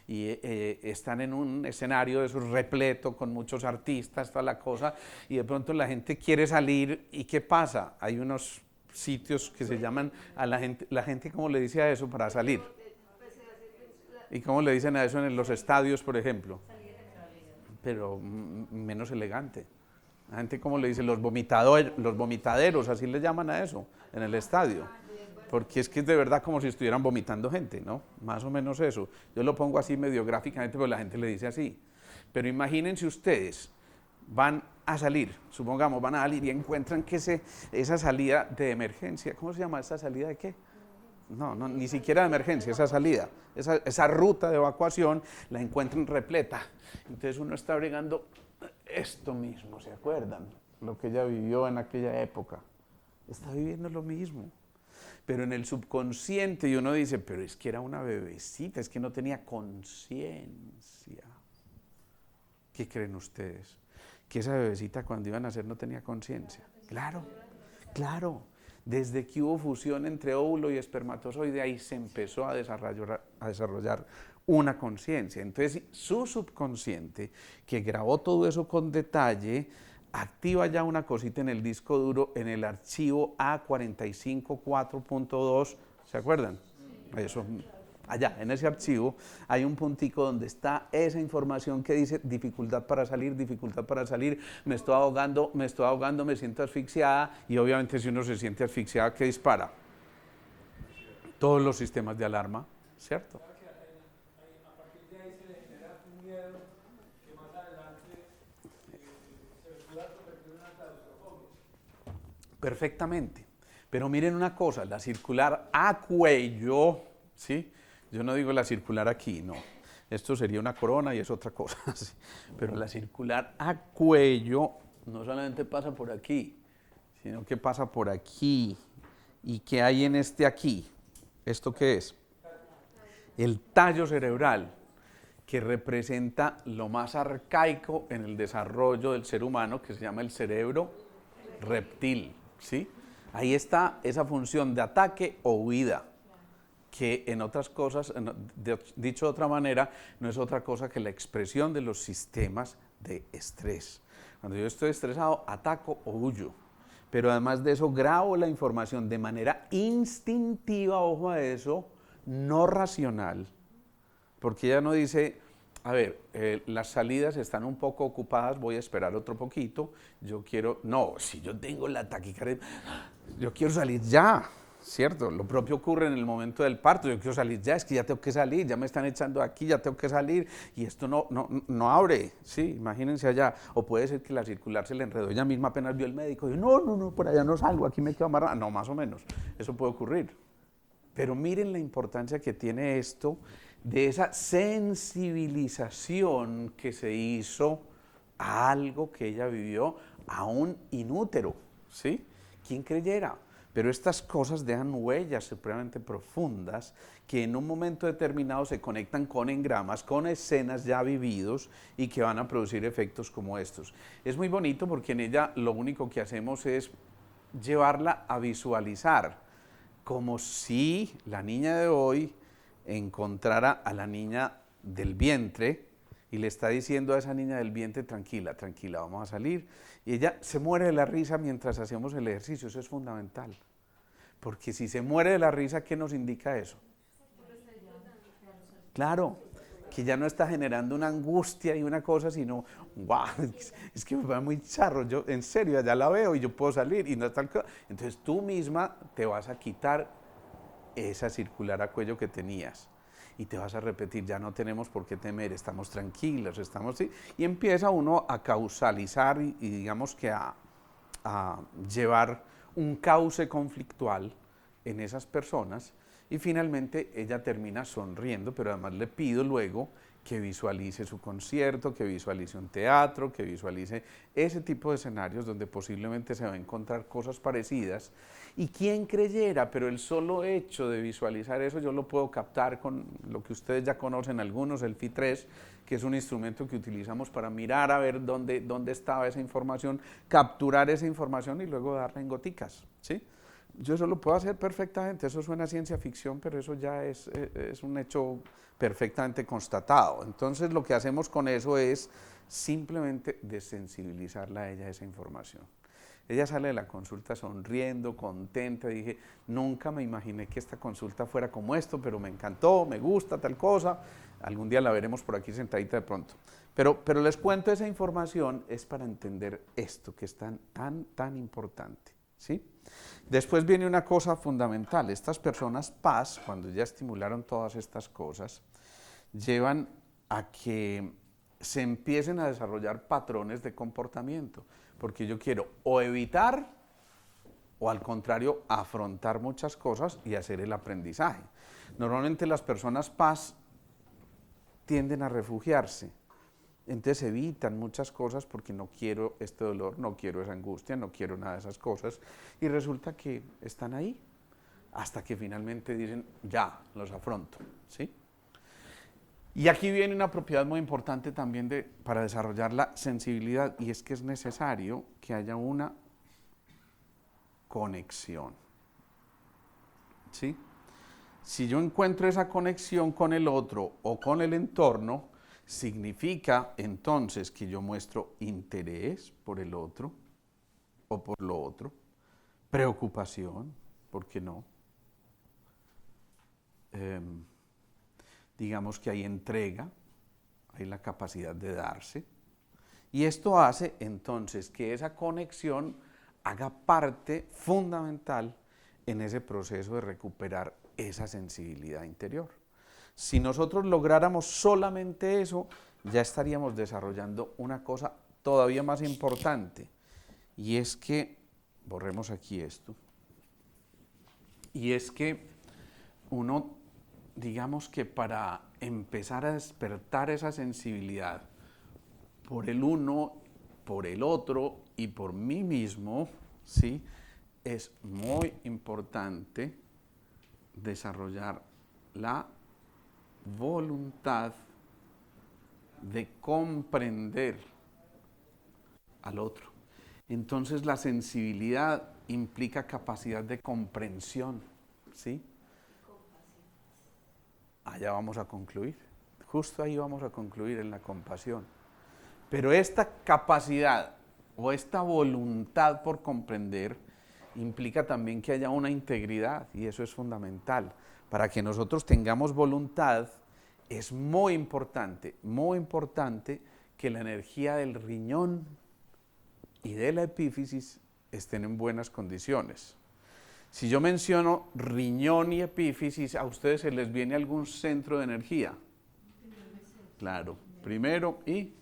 y están en un escenario de esos repleto con muchos artistas, toda la cosa, y de pronto la gente quiere salir, ¿y qué pasa? Hay unos sitios que se llaman, a la gente ¿cómo le dice a eso para salir? ¿Y cómo le dicen a eso en los estadios, por ejemplo? Pero menos elegante. La gente ¿cómo le dice? Los vomitaderos, así le llaman a eso, en el estadio. Porque es que es de verdad como si estuvieran vomitando gente, ¿no? Más o menos eso. Yo lo pongo así medio gráficamente, pero la gente le dice así. Pero imagínense ustedes, van a salir, supongamos, van a salir y encuentran que esa salida de emergencia, ¿cómo se llama? ¿Esa salida de qué? No, ni siquiera de emergencia, esa salida, esa ruta de evacuación la encuentran repleta. Entonces uno está bregando esto mismo, ¿se acuerdan? Lo que ella vivió en aquella época. Está viviendo lo mismo. Pero en el subconsciente, y uno dice, pero es que era una bebecita, es que no tenía conciencia. ¿Qué creen ustedes? Que esa bebecita cuando iba a nacer no tenía conciencia. Claro, claro. Desde que hubo fusión entre óvulo y espermatozoide, ahí se empezó a desarrollar una conciencia. Entonces, su subconsciente, que grabó todo eso con detalle, activa ya una cosita en el disco duro, en el archivo A454.2, ¿se acuerdan? Eso, allá, en ese archivo, hay un puntico donde está esa información que dice dificultad para salir, me estoy ahogando, me siento asfixiada, y obviamente si uno se siente asfixiada, ¿qué dispara? Todos los sistemas de alarma, ¿cierto? A partir de ahí se le genera un miedo que más adelante se pueda convertir en una claustrofobia. Perfectamente. Pero miren una cosa, la circular a cuello, ¿sí? Yo no digo la circular aquí, no. Esto sería una corona y es otra cosa. ¿Sí? Pero la circular a cuello no solamente pasa por aquí, sino que pasa por aquí. ¿Y qué hay en este aquí? ¿Esto qué es? El tallo cerebral, que representa lo más arcaico en el desarrollo del ser humano, que se llama el cerebro reptil, ¿sí? Ahí está esa función de ataque o huida, que en otras cosas, dicho de otra manera, no es otra cosa que la expresión de los sistemas de estrés. Cuando yo estoy estresado, ataco o huyo. Pero además de eso, grabo la información de manera instintiva, ojo a eso, no racional. Porque ella no dice, a ver, las salidas están un poco ocupadas, voy a esperar otro poquito, yo quiero, no, si yo tengo la taquicardia, yo quiero salir ya, ¿cierto? Lo propio ocurre en el momento del parto, yo quiero salir ya, es que ya tengo que salir, ya me están echando aquí, ya tengo que salir, y esto no abre, sí, imagínense allá, o puede ser que la circular se le enredó, ella misma apenas vio el médico, y no, por allá no salgo, aquí me quedo amarrada, no, más o menos, eso puede ocurrir. Pero miren la importancia que tiene esto, de esa sensibilización que se hizo a algo que ella vivió aún inútero, ¿sí? ¿Quién creyera? Pero estas cosas dejan huellas supremamente profundas que en un momento determinado se conectan con engramas, con escenas ya vividos y que van a producir efectos como estos. Es muy bonito porque en ella lo único que hacemos es llevarla a visualizar, como si la niña de hoy encontrara a la niña del vientre y le está diciendo a esa niña del vientre, tranquila, tranquila, vamos a salir. Y ella se muere de la risa mientras hacemos el ejercicio, eso es fundamental. Porque si se muere de la risa, ¿qué nos indica eso? Claro, que ya no está generando una angustia y una cosa, sino, wow, es que me va muy charro, yo en serio, allá la veo y yo puedo salir y no tal cosa. Entonces tú misma te vas a quitar esa circular a cuello que tenías. Y te vas a repetir, ya no tenemos por qué temer, estamos tranquilos, estamos... ¿sí? Y empieza uno a causalizar y digamos que a llevar un cauce conflictual en esas personas y finalmente ella termina sonriendo, pero además le pido luego que visualice su concierto, que visualice un teatro, que visualice ese tipo de escenarios donde posiblemente se va a encontrar cosas parecidas. Y quién creyera, pero el solo hecho de visualizar eso yo lo puedo captar con lo que ustedes ya conocen algunos, el FI3, que es un instrumento que utilizamos para mirar a ver dónde estaba esa información, capturar esa información y luego darla en goticas, ¿sí? Yo eso lo puedo hacer perfectamente, eso suena a ciencia ficción, pero eso ya es un hecho perfectamente constatado. Entonces lo que hacemos con eso es simplemente desensibilizarla a ella esa información. Ella sale de la consulta sonriendo, contenta, dije, nunca me imaginé que esta consulta fuera como esto, pero me encantó, me gusta tal cosa, algún día la veremos por aquí sentadita de pronto. Pero les cuento esa información es para entender esto que es tan importante, ¿sí? Después viene una cosa fundamental, estas personas paz, cuando ya estimularon todas estas cosas, llevan a que se empiecen a desarrollar patrones de comportamiento, porque yo quiero o evitar o al contrario afrontar muchas cosas y hacer el aprendizaje. Normalmente las personas paz tienden a refugiarse, entonces evitan muchas cosas porque no quiero este dolor, no quiero esa angustia, no quiero nada de esas cosas y resulta que están ahí hasta que finalmente dicen ya, los afronto, ¿sí? Y aquí viene una propiedad muy importante también para desarrollar la sensibilidad y es que es necesario que haya una conexión, ¿sí? Si yo encuentro esa conexión con el otro o con el entorno, significa entonces que yo muestro interés por el otro o por lo otro, preocupación, ¿por qué no? Digamos que hay entrega, hay la capacidad de darse, y esto hace entonces que esa conexión haga parte fundamental en ese proceso de recuperar esa sensibilidad interior. Si nosotros lográramos solamente eso, ya estaríamos desarrollando una cosa todavía más importante, y es que, borremos aquí esto, y es que uno, digamos que para empezar a despertar esa sensibilidad por el uno, por el otro y por mí mismo, ¿sí? Es muy importante desarrollar la voluntad de comprender al otro. Entonces la sensibilidad implica capacidad de comprensión, ¿sí? Allá vamos a concluir, justo ahí vamos a concluir en la compasión. Pero esta capacidad o esta voluntad por comprender implica también que haya una integridad y eso es fundamental. Para que nosotros tengamos voluntad es muy importante que la energía del riñón y de la epífisis estén en buenas condiciones. Si yo menciono riñón y epífisis, ¿a ustedes se les viene algún centro de energía? Claro, primero y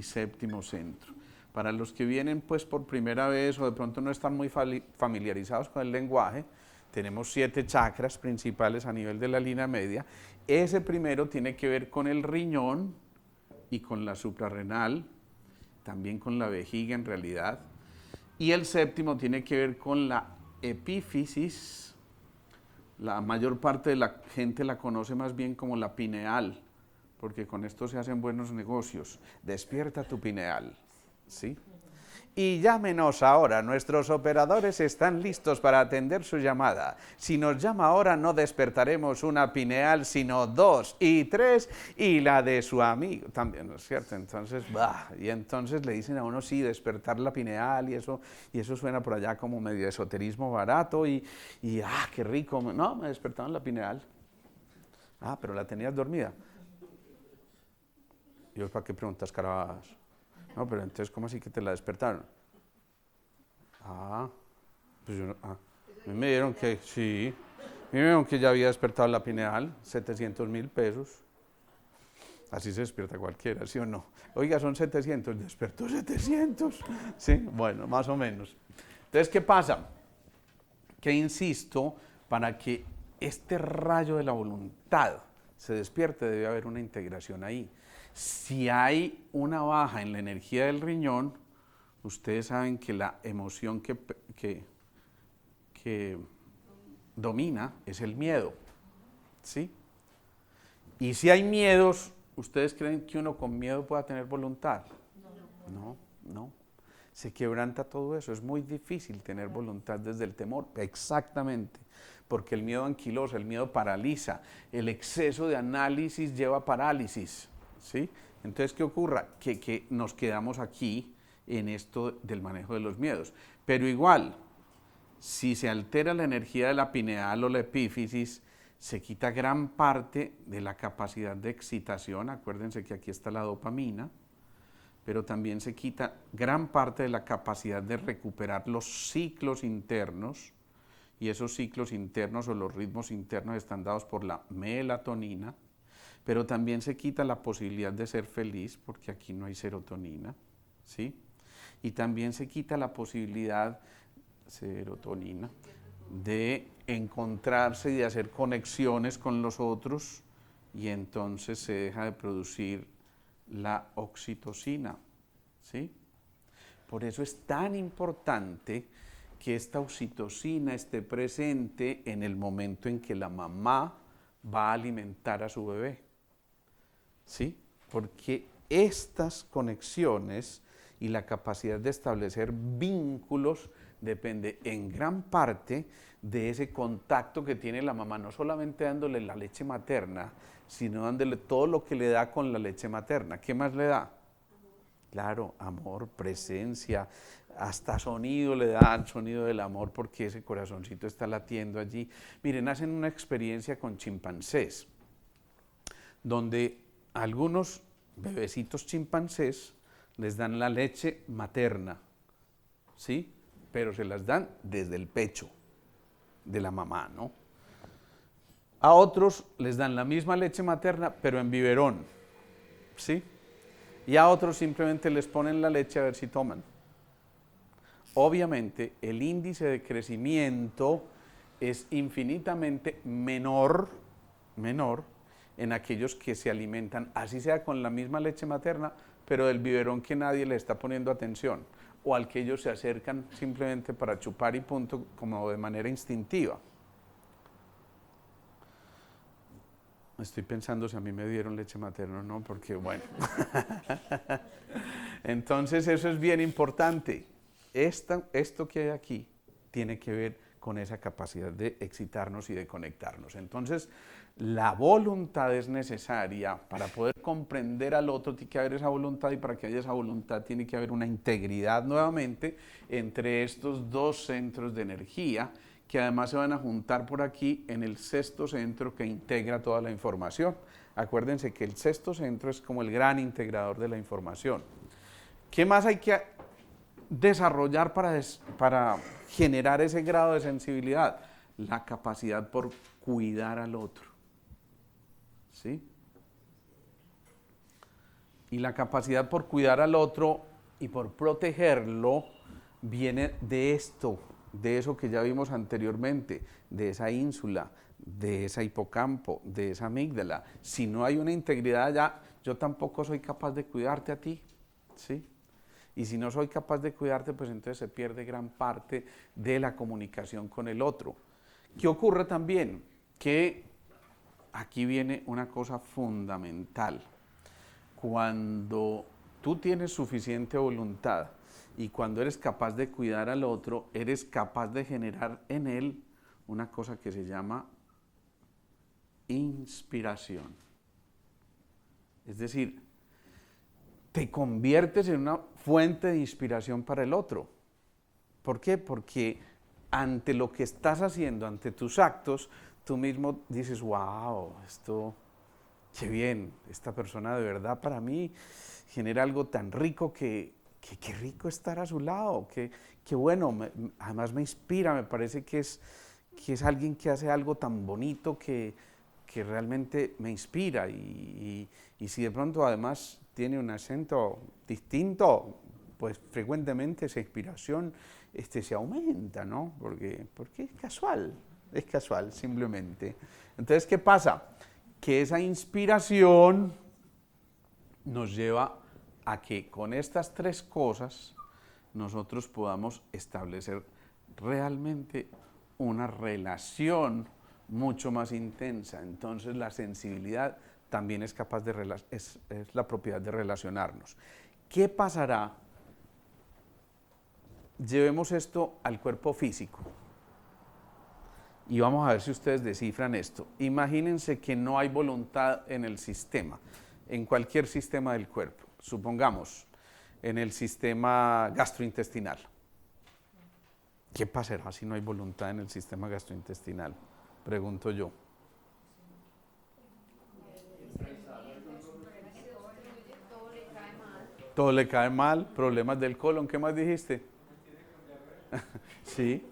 séptimo centro. Para los que vienen pues por primera vez o de pronto no están muy familiarizados con el lenguaje, tenemos 7 chakras principales a nivel de la línea media. Ese primero tiene que ver con el riñón y con la suprarrenal, también con la vejiga en realidad. Y el séptimo tiene que ver con la epífisis. La mayor parte de la gente la conoce más bien como la pineal, porque con esto se hacen buenos negocios. Despierta tu pineal, ¿sí? Y llámenos ahora, nuestros operadores están listos para atender su llamada. Si nos llama ahora no despertaremos una pineal, sino 2 y 3 y la de su amigo también, ¿no es cierto? Entonces, y entonces le dicen a uno, sí, despertar la pineal y eso suena por allá como medio esoterismo barato y qué rico. No, me despertaron la pineal. Pero la tenías dormida. ¿Y yo para qué preguntas carabadas? No, pero entonces, ¿cómo así que te la despertaron? Pues yo no, a mí me dieron que sí. me dijeron que ya había despertado la pineal, 700.000 pesos. Así se despierta cualquiera, ¿sí o no? Oiga, son 700, despertó 700. Sí, bueno, más o menos. Entonces, ¿qué pasa? Que insisto, para que este rayo de la voluntad se despierte, debe haber una integración ahí. Si hay una baja en la energía del riñón, ustedes saben que la emoción que domina es el miedo, ¿sí? Y si hay miedos, ¿ustedes creen que uno con miedo pueda tener voluntad? No, no. Se quebranta todo eso. Es muy difícil tener voluntad desde el temor. Exactamente. Porque el miedo anquilosa, el miedo paraliza. El exceso de análisis lleva a parálisis. ¿Sí? Entonces, ¿qué ocurre? Que nos quedamos aquí en esto del manejo de los miedos. Pero igual, si se altera la energía de la pineal o la epífisis, se quita gran parte de la capacidad de excitación. Acuérdense que aquí está la dopamina, pero también se quita gran parte de la capacidad de recuperar los ciclos internos, y esos ciclos internos o los ritmos internos están dados por la melatonina, pero también se quita la posibilidad de ser feliz, porque aquí no hay serotonina, ¿sí? Y también se quita la posibilidad, serotonina, de encontrarse y de hacer conexiones con los otros, y entonces se deja de producir la oxitocina, ¿sí? Por eso es tan importante que esta oxitocina esté presente en el momento en que la mamá va a alimentar a su bebé, ¿sí? Porque estas conexiones y la capacidad de establecer vínculos depende en gran parte de ese contacto que tiene la mamá, no solamente dándole la leche materna, sino dándole todo lo que le da con la leche materna. ¿Qué más le da? Claro, amor, presencia, hasta sonido le dan, sonido del amor, porque ese corazoncito está latiendo allí. Miren, hacen una experiencia con chimpancés, donde algunos bebecitos chimpancés les dan la leche materna, ¿sí? Pero se las dan desde el pecho de la mamá, ¿no? A otros les dan la misma leche materna, pero en biberón, ¿sí? Y a otros simplemente les ponen la leche a ver si toman. Obviamente, el índice de crecimiento es infinitamente menor en aquellos que se alimentan, así sea con la misma leche materna, pero del biberón que nadie le está poniendo atención, o al que ellos se acercan simplemente para chupar y punto, como de manera instintiva. Estoy pensando si a mí me dieron leche materna o no, porque bueno. Entonces eso es bien importante. Esto que hay aquí tiene que ver con esa capacidad de excitarnos y de conectarnos. Entonces, la voluntad es necesaria para poder comprender al otro, tiene que haber esa voluntad, y para que haya esa voluntad tiene que haber una integridad nuevamente entre estos dos centros de energía, que además se van a juntar por aquí en el sexto centro que integra toda la información. Acuérdense que el sexto centro es como el gran integrador de la información. ¿Qué más hay que desarrollar para generar ese grado de sensibilidad? La capacidad por cuidar al otro, ¿sí? Y la capacidad por cuidar al otro y por protegerlo viene de esto, de eso que ya vimos anteriormente, de esa ínsula, de ese hipocampo, de esa amígdala. Si no hay una integridad allá, yo tampoco soy capaz de cuidarte a ti, ¿sí? Y si no soy capaz de cuidarte, pues entonces se pierde gran parte de la comunicación con el otro. ¿Qué ocurre también? Que aquí viene una cosa fundamental. Cuando tú tienes suficiente voluntad y cuando eres capaz de cuidar al otro, eres capaz de generar en él una cosa que se llama inspiración. Es decir, te conviertes en una fuente de inspiración para el otro. ¿Por qué? Porque ante lo que estás haciendo, ante tus actos, tú mismo dices, wow, esto, qué bien, esta persona de verdad para mí genera algo tan rico que qué rico estar a su lado, que bueno, además me inspira, me parece que que es alguien que hace algo tan bonito que realmente me inspira y si de pronto además tiene un acento distinto, pues frecuentemente esa inspiración se aumenta, ¿no? Porque es casual simplemente. Entonces, ¿qué pasa? Que esa inspiración nos lleva a que con estas tres cosas nosotros podamos establecer realmente una relación mucho más intensa. Entonces la sensibilidad también es capaz de es la propiedad de relacionarnos. ¿Qué pasará? Llevemos esto al cuerpo físico y vamos a ver si ustedes descifran esto. Imagínense que no hay voluntad en el sistema, en cualquier sistema del cuerpo. Supongamos, en el sistema gastrointestinal. ¿Qué pasará si no hay voluntad en el sistema gastrointestinal? Pregunto yo. Todo le cae mal, problemas del colon, ¿qué más dijiste? Sí,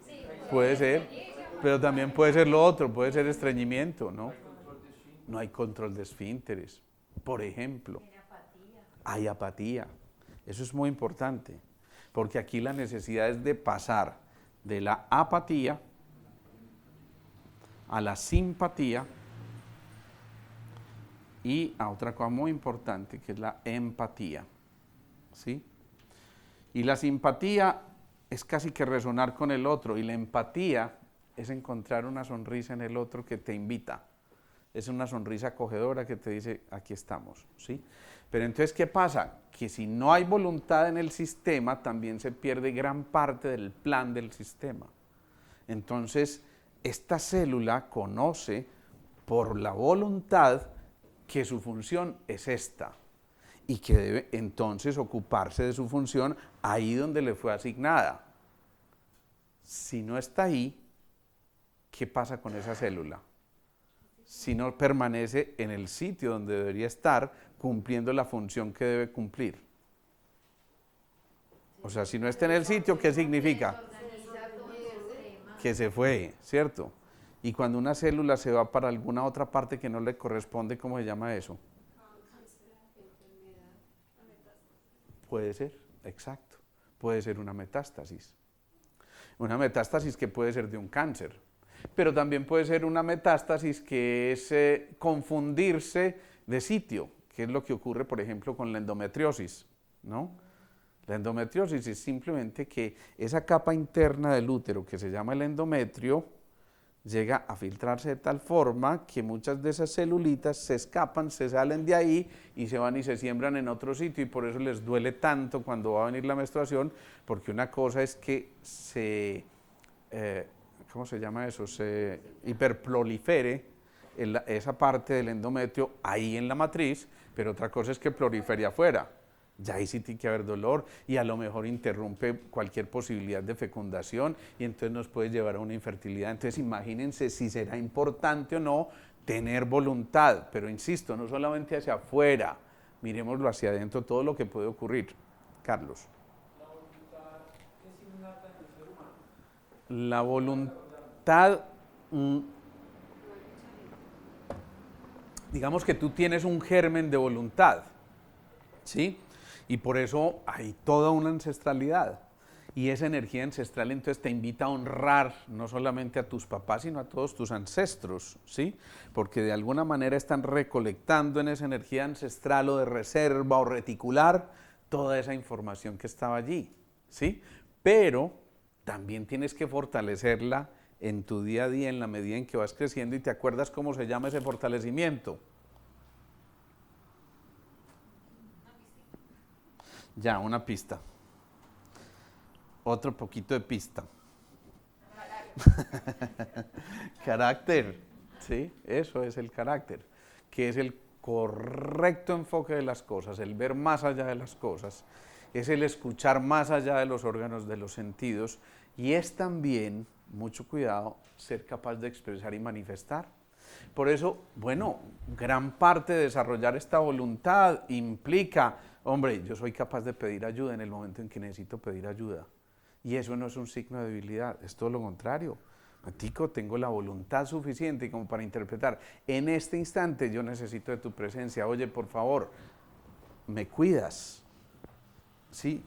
puede ser, pero también puede ser lo otro, puede ser estreñimiento, ¿no? No hay control de esfínteres, por ejemplo. Hay apatía. Eso es muy importante, porque aquí la necesidad es de pasar de la apatía a la simpatía y a otra cosa muy importante que es la empatía, ¿sí? Y la simpatía es casi que resonar con el otro y la empatía es encontrar una sonrisa en el otro que te invita, es una sonrisa acogedora que te dice aquí estamos, ¿sí? Pero entonces, ¿qué pasa? Que si no hay voluntad en el sistema, también se pierde gran parte del plan del sistema. Entonces, esta célula conoce por la voluntad que su función es esta y que debe entonces ocuparse de su función ahí donde le fue asignada. Si no está ahí, ¿qué pasa con esa célula? Si no permanece en el sitio donde debería estar cumpliendo la función que debe cumplir. O sea, si no está en el sitio, ¿qué significa? Que se fue, ¿cierto? Y cuando una célula se va para alguna otra parte que no le corresponde, ¿cómo se llama eso? Puede ser, exacto. Puede ser una metástasis. Una metástasis que puede ser de un cáncer. Pero también puede ser una metástasis que es confundirse de sitio, que es lo que ocurre, por ejemplo, con la endometriosis, ¿no? La endometriosis es simplemente que esa capa interna del útero, que se llama el endometrio, llega a filtrarse de tal forma que muchas de esas celulitas se escapan, se salen de ahí y se van y se siembran en otro sitio y por eso les duele tanto cuando va a venir la menstruación, porque una cosa es que se... ¿cómo se llama eso? Se hiperprolifere esa parte del endometrio ahí en la matriz, pero otra cosa es que prolifere afuera. Ya ahí sí tiene que haber dolor y a lo mejor interrumpe cualquier posibilidad de fecundación y entonces nos puede llevar a una infertilidad. Entonces imagínense si será importante o no tener voluntad, pero insisto, no solamente hacia afuera, miremoslo hacia adentro, todo lo que puede ocurrir. Carlos. La voluntad es innata en el ser humano. La voluntad, digamos que tú tienes un germen de voluntad, ¿sí? Y por eso hay toda una ancestralidad. Y esa energía ancestral entonces te invita a honrar no solamente a tus papás, sino a todos tus ancestros, ¿sí? Porque de alguna manera están recolectando en esa energía ancestral o de reserva o reticular toda esa información que estaba allí, ¿sí? Pero también tienes que fortalecerla en tu día a día en la medida en que vas creciendo y te acuerdas cómo se llama ese fortalecimiento. Ya, una pista. Otro poquito de pista. Carácter, ¿sí? Eso es el carácter, que es el correcto enfoque de las cosas, el ver más allá de las cosas, es el escuchar más allá de los órganos de los sentidos y es también, mucho cuidado, ser capaz de expresar y manifestar. Por eso, bueno, gran parte de desarrollar esta voluntad implica, hombre, yo soy capaz de pedir ayuda en el momento en que necesito pedir ayuda. Y eso no es un signo de debilidad, es todo lo contrario. Tico, tengo la voluntad suficiente como para interpretar. En este instante yo necesito de tu presencia. Oye, por favor, me cuidas. Sí,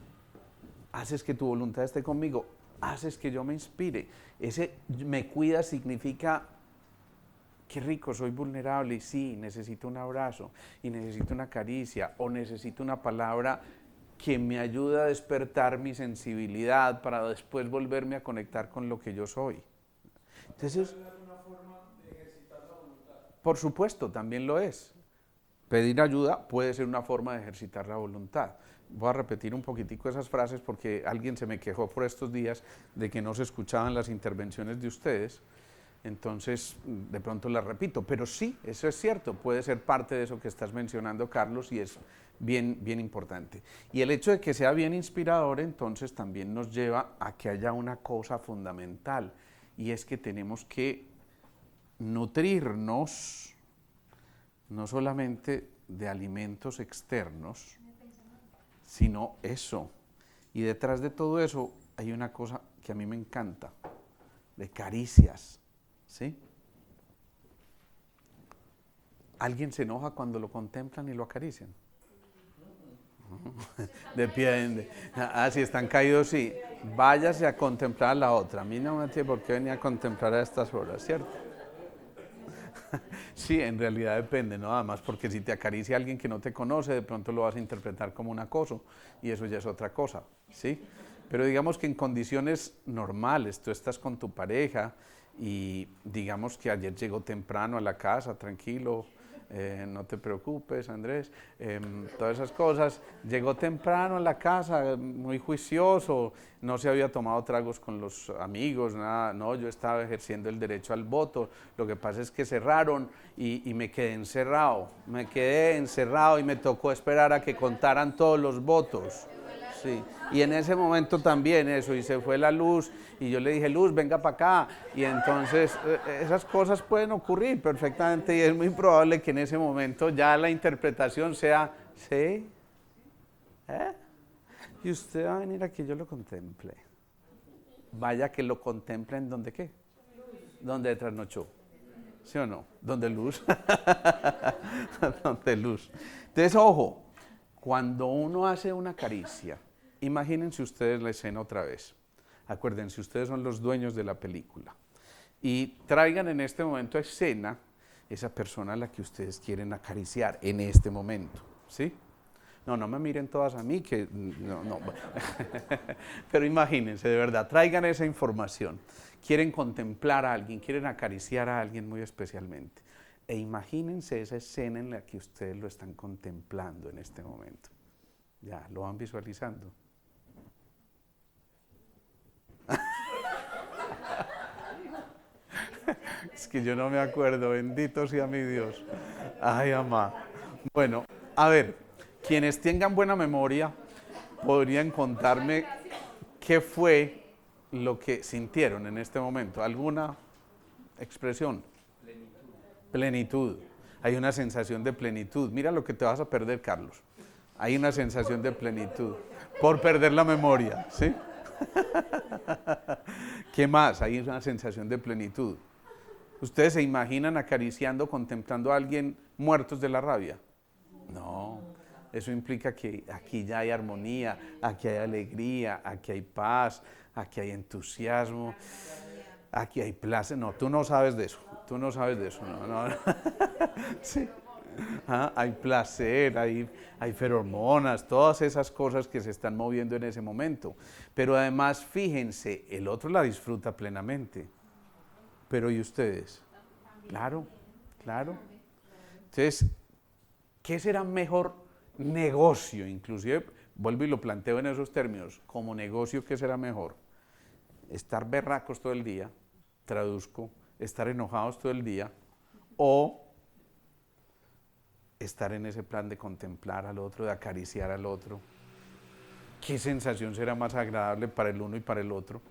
haces que tu voluntad esté conmigo. Haces que yo me inspire. Ese me cuidas significa, qué rico, soy vulnerable y sí, necesito un abrazo y necesito una caricia o necesito una palabra que me ayude a despertar mi sensibilidad para después volverme a conectar con lo que yo soy. Entonces, una forma de ejercitar la voluntad. por supuesto, también lo es. Pedir ayuda puede ser una forma de ejercitar la voluntad. Voy a repetir un poquitico esas frases porque alguien se me quejó por estos días de que no se escuchaban las intervenciones de ustedes. Entonces, de pronto las repito. Pero sí, eso es cierto, puede ser parte de eso que estás mencionando, Carlos, y es bien, bien importante. Y el hecho de que sea bien inspirador, entonces, también nos lleva a que haya una cosa fundamental, y es que tenemos que nutrirnos no solamente de alimentos externos, sino eso. Y detrás de todo eso hay una cosa que a mí me encanta, de caricias, ¿sí? ¿Alguien se enoja cuando lo contemplan y lo acarician? De pie, si están caídos, sí. Váyase a contemplar a la otra. A mí no me tiene por qué venir a contemplar a estas horas, ¿cierto? Sí, en realidad depende, ¿no? Además, porque si te acaricia alguien que no te conoce, de pronto lo vas a interpretar como un acoso, y eso ya es otra cosa, ¿sí? Pero digamos que en condiciones normales, tú estás con tu pareja y digamos que ayer llegó temprano a la casa, tranquilo, no te preocupes, Andrés, todas esas cosas. Llegó temprano a la casa, muy juicioso, no se había tomado tragos con los amigos, nada, no, yo estaba ejerciendo el derecho al voto, lo que pasa es que cerraron y me quedé encerrado y me tocó esperar a que contaran todos los votos. Sí, y en ese momento también eso, y se fue la luz, y yo le dije, Luz, venga para acá, y entonces esas cosas pueden ocurrir perfectamente, y es muy probable que en ese momento ya la interpretación sea, ¿sí? ¿Eh? Y usted va a venir a que yo lo contemple. Vaya que lo contemplen, ¿donde qué? Donde trasnochó, ¿sí o no? Donde luz. Donde luz. Entonces, ojo, cuando uno hace una caricia, imagínense ustedes la escena otra vez. Acuérdense, ustedes son los dueños de la película. Y traigan en este momento a escena esa persona a la que ustedes quieren acariciar en este momento, ¿sí? No, no me miren todas a mí, que no. Pero imagínense, de verdad, traigan esa información. Quieren contemplar a alguien, quieren acariciar a alguien muy especialmente. E imagínense esa escena en la que ustedes lo están contemplando en este momento. Ya, lo van visualizando. Es que yo no me acuerdo, bendito sea mi Dios. Ay, amá. Bueno, a ver, quienes tengan buena memoria podrían contarme qué fue lo que sintieron en este momento. ¿Alguna expresión? Plenitud. Hay una sensación de plenitud. Mira lo que te vas a perder, Carlos. Hay una sensación de plenitud por perder la memoria, ¿sí? ¿Qué más? Hay una sensación de plenitud. ¿Ustedes se imaginan acariciando, contemplando a alguien muertos de la rabia? No, eso implica que aquí ya hay armonía, aquí hay alegría, aquí hay paz, aquí hay entusiasmo, aquí hay placer. No, tú no sabes de eso, no. Sí. Hay placer, hay feromonas, todas esas cosas que se están moviendo en ese momento. Pero además, fíjense, el otro la disfruta plenamente. Pero ¿y ustedes? Claro. Entonces, ¿qué será mejor negocio? Inclusive, vuelvo y lo planteo en esos términos. Como negocio, ¿qué será mejor? Estar berracos todo el día, traduzco, estar enojados todo el día, o estar en ese plan de contemplar al otro, de acariciar al otro. ¿Qué sensación será más agradable para el uno y para el otro?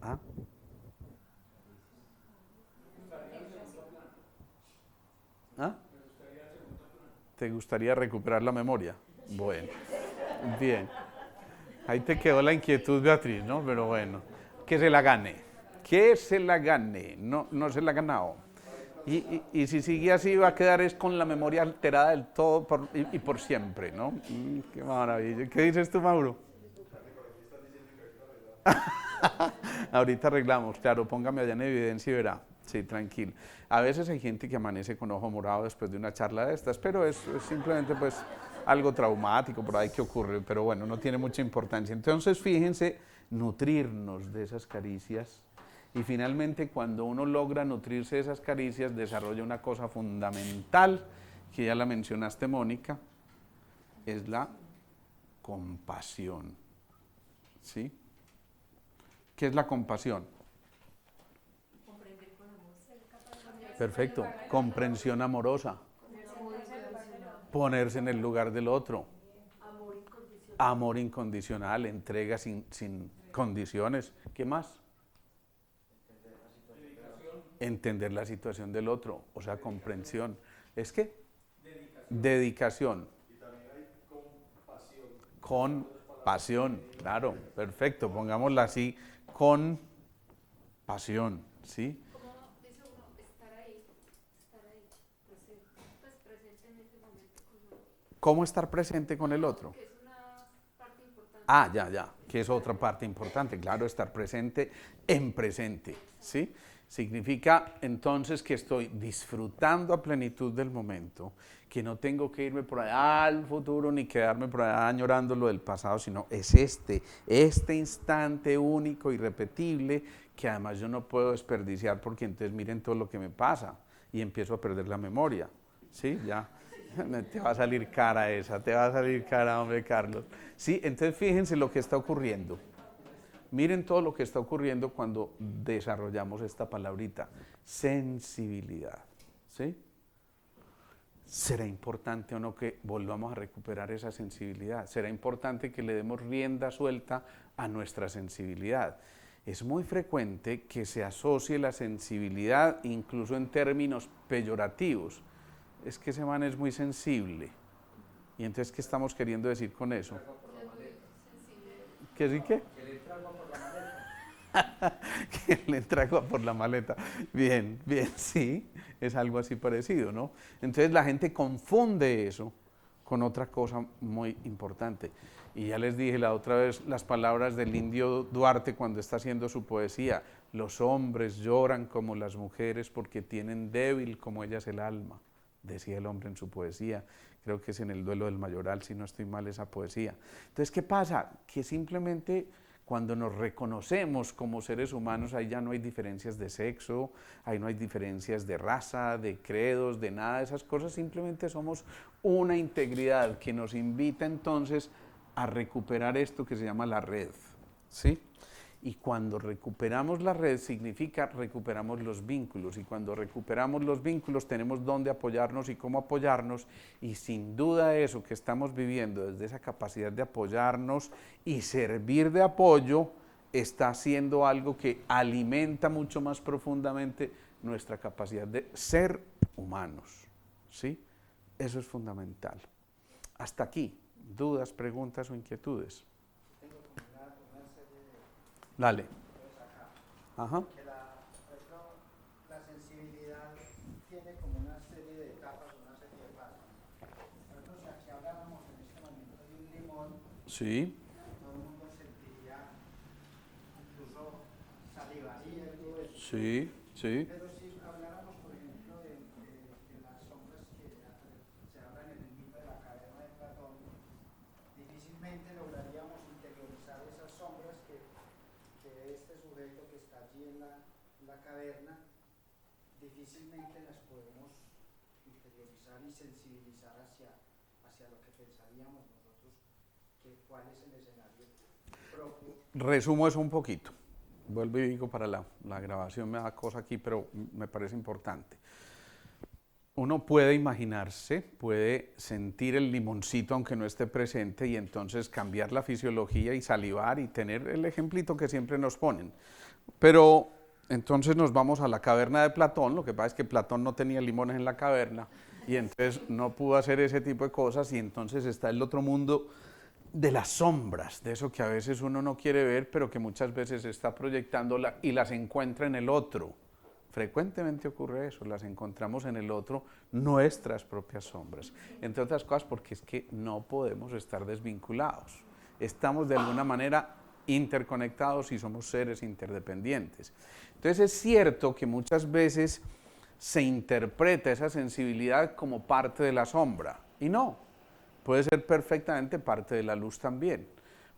¿Ah? ¿Ah? ¿Te gustaría recuperar la memoria? Bueno, bien. Ahí te quedó la inquietud, Beatriz, ¿no? Pero bueno, que se la gane. que se la gane, no, no se la ha ganado. Y si sigue así va a quedar es con la memoria alterada del todo y por siempre, ¿no? Qué maravilla. ¿Qué dices tú, Mauro? Ahorita arreglamos, claro, póngame allá en evidencia y verá. Sí, tranquilo. A veces hay gente que amanece con ojo morado después de una charla de estas, pero es simplemente pues algo traumático por ahí que ocurre, pero bueno, no tiene mucha importancia. Entonces, fíjense, nutrirnos de esas caricias y finalmente cuando uno logra nutrirse de esas caricias, desarrolla una cosa fundamental, que ya la mencionaste, Mónica, es la compasión. ¿Sí? ¿Qué es la compasión? Perfecto, comprensión amorosa, ponerse en el lugar del otro, amor incondicional, entrega sin condiciones. ¿Qué más? Entender la situación del otro, o sea, comprensión. ¿Es qué? Dedicación. Y también hay compasión. Compasión, claro, perfecto, pongámosla así, con pasión, ¿sí? ¿Cómo dice uno estar ahí, presente, pues presente en ese momento con el otro? ¿Cómo estar presente con el otro? Que es una parte importante. Ah, ya, que es otra parte importante, claro, estar presente en presente, ¿sí? Significa entonces que estoy disfrutando a plenitud del momento, que no tengo que irme por allá al futuro ni quedarme por allá añorando lo del pasado, sino es este instante único, irrepetible, que además yo no puedo desperdiciar porque entonces miren todo lo que me pasa y empiezo a perder la memoria, ¿sí? Ya, te va a salir cara esa, te va a salir cara, hombre, Carlos. Sí, entonces fíjense lo que está ocurriendo. Miren todo lo que está ocurriendo cuando desarrollamos esta palabrita, sensibilidad, ¿sí? ¿Será importante o no que volvamos a recuperar esa sensibilidad? ¿Será importante que le demos rienda suelta a nuestra sensibilidad? Es muy frecuente que se asocie la sensibilidad incluso en términos peyorativos. Es que ese man es muy sensible. ¿Y entonces qué estamos queriendo decir con eso? ¿Qué sí qué? Que le entra agua por la maleta. Bien, sí, es algo así parecido, ¿no? Entonces la gente confunde eso con otra cosa muy importante. Y ya les dije la otra vez las palabras del indio Duarte cuando está haciendo su poesía. Los hombres lloran como las mujeres porque tienen débil como ellas el alma, decía el hombre en su poesía. Creo que es en el Duelo del Mayoral, si no estoy mal, esa poesía. Entonces, ¿qué pasa? Que simplemente cuando nos reconocemos como seres humanos, ahí ya no hay diferencias de sexo, ahí no hay diferencias de raza, de credos, de nada de esas cosas, simplemente somos una integridad que nos invita entonces a recuperar esto que se llama la red, ¿sí? Y cuando recuperamos la red significa recuperamos los vínculos, y cuando recuperamos los vínculos tenemos dónde apoyarnos y cómo apoyarnos, y sin duda eso que estamos viviendo desde esa capacidad de apoyarnos y servir de apoyo está haciendo algo que alimenta mucho más profundamente nuestra capacidad de ser humanos, ¿sí? Eso es fundamental. Hasta aquí, ¿dudas, preguntas o inquietudes? Dale. Ajá. Que la sensibilidad tiene como una serie de etapas, una serie de pasos. Por ejemplo, si aquí habláramos en este momento de un limón, Sí. todo el mundo sentiría, incluso salivaría y todo eso. Sí. Pero si habláramos, por ejemplo, de las sombras que se hablan en el mito de la caverna de Platón, difícilmente lograríamos interiorizar esas sombras que este sujeto que está allí en la caverna, difícilmente las podemos interiorizar y sensibilizar hacia lo que pensaríamos nosotros, cuál es el escenario propio. Resumo eso un poquito. Vuelvo y digo para la grabación, me da cosa aquí, pero me parece importante. Uno puede imaginarse, puede sentir el limoncito aunque no esté presente y entonces cambiar la fisiología y salivar y tener el ejemplito que siempre nos ponen. Pero entonces nos vamos a la caverna de Platón, lo que pasa es que Platón no tenía limones en la caverna y entonces no pudo hacer ese tipo de cosas y entonces está el otro mundo de las sombras, de eso que a veces uno no quiere ver, pero que muchas veces está proyectando y las encuentra en el otro. Frecuentemente ocurre eso, las encontramos en el otro, nuestras propias sombras. Entre otras cosas porque es que no podemos estar desvinculados. Estamos de alguna manera interconectados y somos seres interdependientes. Entonces es cierto que muchas veces se interpreta esa sensibilidad como parte de la sombra, y no, puede ser perfectamente parte de la luz también,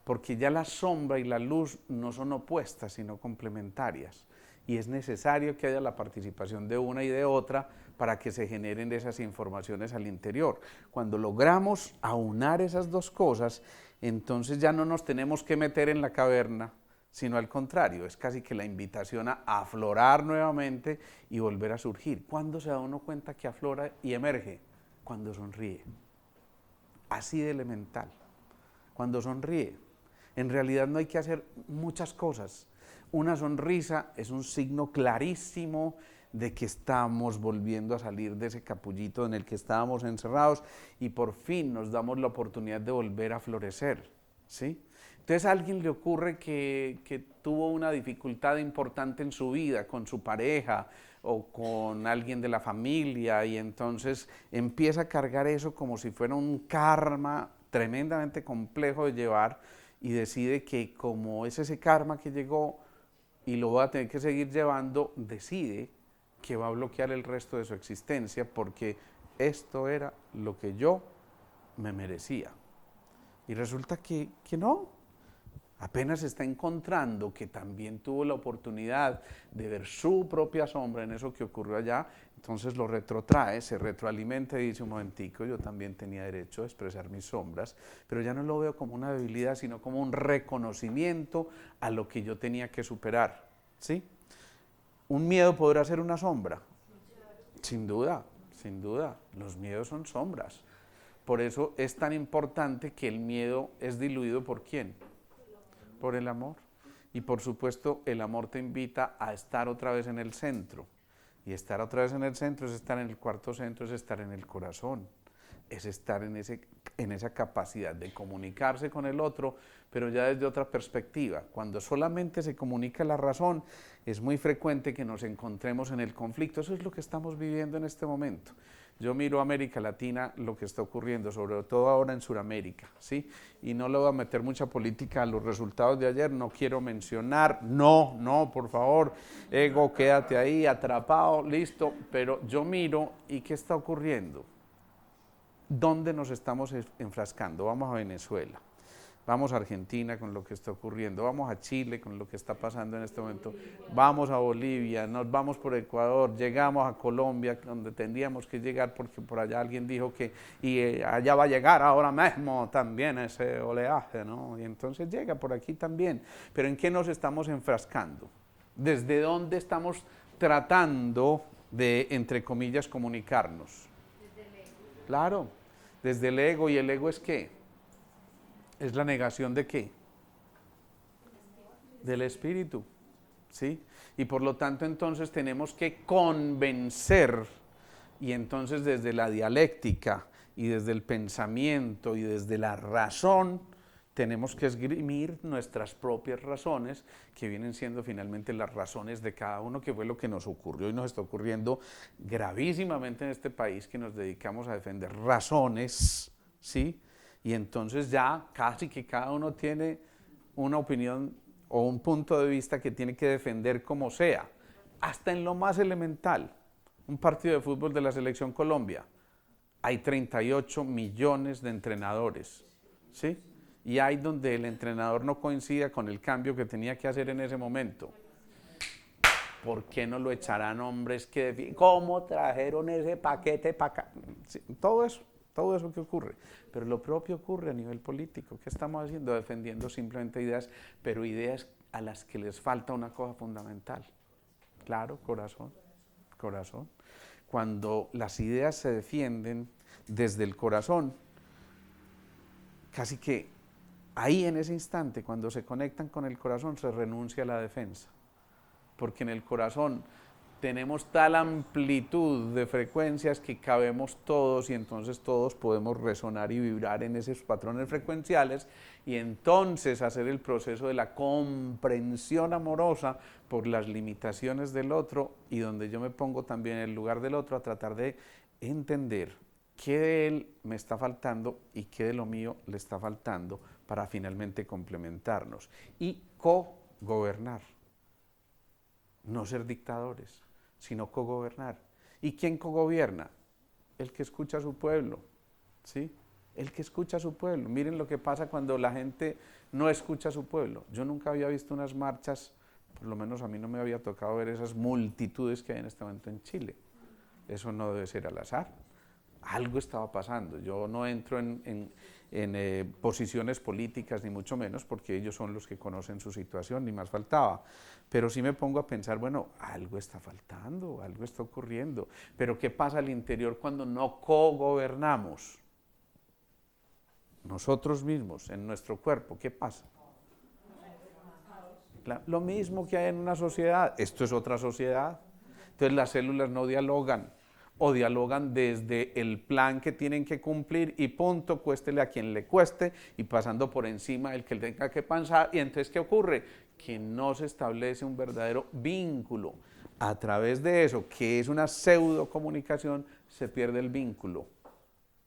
porque ya la sombra y la luz no son opuestas, sino complementarias, y es necesario que haya la participación de una y de otra para que se generen esas informaciones al interior. Cuando logramos aunar esas dos cosas, entonces ya no nos tenemos que meter en la caverna, sino al contrario, es casi que la invitación a aflorar nuevamente y volver a surgir. ¿Cuándo se da uno cuenta que aflora y emerge? Cuando sonríe. Así de elemental. Cuando sonríe. En realidad no hay que hacer muchas cosas. Una sonrisa es un signo clarísimo de que estamos volviendo a salir de ese capullito en el que estábamos encerrados y por fin nos damos la oportunidad de volver a florecer, ¿sí? Entonces a alguien le ocurre que tuvo una dificultad importante en su vida con su pareja o con alguien de la familia y entonces empieza a cargar eso como si fuera un karma tremendamente complejo de llevar y decide que como es ese karma que llegó y lo va a tener que seguir llevando, decide que va a bloquear el resto de su existencia porque esto era lo que yo me merecía. Y resulta que no. Apenas está encontrando que también tuvo la oportunidad de ver su propia sombra en eso que ocurrió allá, entonces lo retrotrae, se retroalimenta y dice un momentico, yo también tenía derecho a expresar mis sombras, pero ya no lo veo como una debilidad, sino como un reconocimiento a lo que yo tenía que superar, ¿sí? ¿Un miedo podrá ser una sombra? Sin duda, los miedos son sombras. Por eso es tan importante que el miedo es diluido ¿por quién? Por el amor. Y por supuesto el amor te invita a estar otra vez en el centro. Y estar otra vez en el centro es estar en el cuarto centro, es estar en el corazón. Es estar en esa capacidad de comunicarse con el otro, pero ya desde otra perspectiva. Cuando solamente se comunica la razón, es muy frecuente que nos encontremos en el conflicto. Eso es lo que estamos viviendo en este momento. Yo miro a América Latina, lo que está ocurriendo, sobre todo ahora en Sudamérica, ¿sí? Y no le voy a meter mucha política a los resultados de ayer, no quiero mencionar, no, por favor, ego, quédate ahí, atrapado, listo, pero yo miro y ¿qué está ocurriendo? ¿Dónde nos estamos enfrascando? Vamos a Venezuela, vamos a Argentina con lo que está ocurriendo, vamos a Chile con lo que está pasando en este momento, vamos a Bolivia, nos vamos por Ecuador, llegamos a Colombia, donde tendríamos que llegar porque por allá alguien dijo que allá va a llegar ahora mismo también ese oleaje, ¿no? Y entonces llega por aquí también. Pero ¿en qué nos estamos enfrascando? ¿Desde dónde estamos tratando de, entre comillas, comunicarnos? Desde el ego. Claro, desde el ego. ¿Y el ego es qué? ¿Es la negación de qué? Del espíritu, ¿sí? Y por lo tanto entonces tenemos que convencer, y entonces desde la dialéctica y desde el pensamiento y desde la razón tenemos que esgrimir nuestras propias razones, que vienen siendo finalmente las razones de cada uno, que fue lo que nos ocurrió y nos está ocurriendo gravísimamente en este país, que nos dedicamos a defender razones, ¿sí? Y entonces ya casi que cada uno tiene una opinión o un punto de vista que tiene que defender como sea, hasta en lo más elemental. Un partido de fútbol de la Selección Colombia, hay 38 millones de entrenadores, ¿sí? Y hay donde el entrenador no coincida con el cambio que tenía que hacer en ese momento. ¿Por qué no lo echarán hombres que cómo trajeron ese paquete para acá? Sí, todo eso que ocurre, pero lo propio ocurre a nivel político. ¿Qué estamos haciendo? Defendiendo simplemente ideas, pero ideas a las que les falta una cosa fundamental. Claro, corazón. Cuando las ideas se defienden desde el corazón, casi que ahí en ese instante, cuando se conectan con el corazón, se renuncia a la defensa, porque en el corazón tenemos tal amplitud de frecuencias que cabemos todos y entonces todos podemos resonar y vibrar en esos patrones frecuenciales y entonces hacer el proceso de la comprensión amorosa por las limitaciones del otro y donde yo me pongo también en el lugar del otro a tratar de entender qué de él me está faltando y qué de lo mío le está faltando para finalmente complementarnos y co-gobernar. No ser dictadores, sino cogobernar. ¿Y quién cogobierna? El que escucha a su pueblo, ¿sí? El que escucha a su pueblo. Miren lo que pasa cuando la gente no escucha a su pueblo. Yo nunca había visto unas marchas, por lo menos a mí no me había tocado ver esas multitudes que hay en este momento en Chile. Eso no debe ser al azar. Algo estaba pasando. Yo no entro en posiciones políticas, ni mucho menos, porque ellos son los que conocen su situación, ni más faltaba. Pero sí me pongo a pensar, bueno, algo está faltando, algo está ocurriendo. Pero ¿qué pasa al interior cuando no cogobernamos? Nosotros mismos, en nuestro cuerpo, ¿qué pasa? Lo mismo que hay en una sociedad. Esto es otra sociedad. Entonces las células no dialogan. O dialogan desde el plan que tienen que cumplir y punto, cuéstele a quien le cueste y pasando por encima del que tenga que pensar. Y entonces, ¿qué ocurre? Que no se establece un verdadero vínculo. A través de eso, que es una pseudo comunicación, se pierde el vínculo.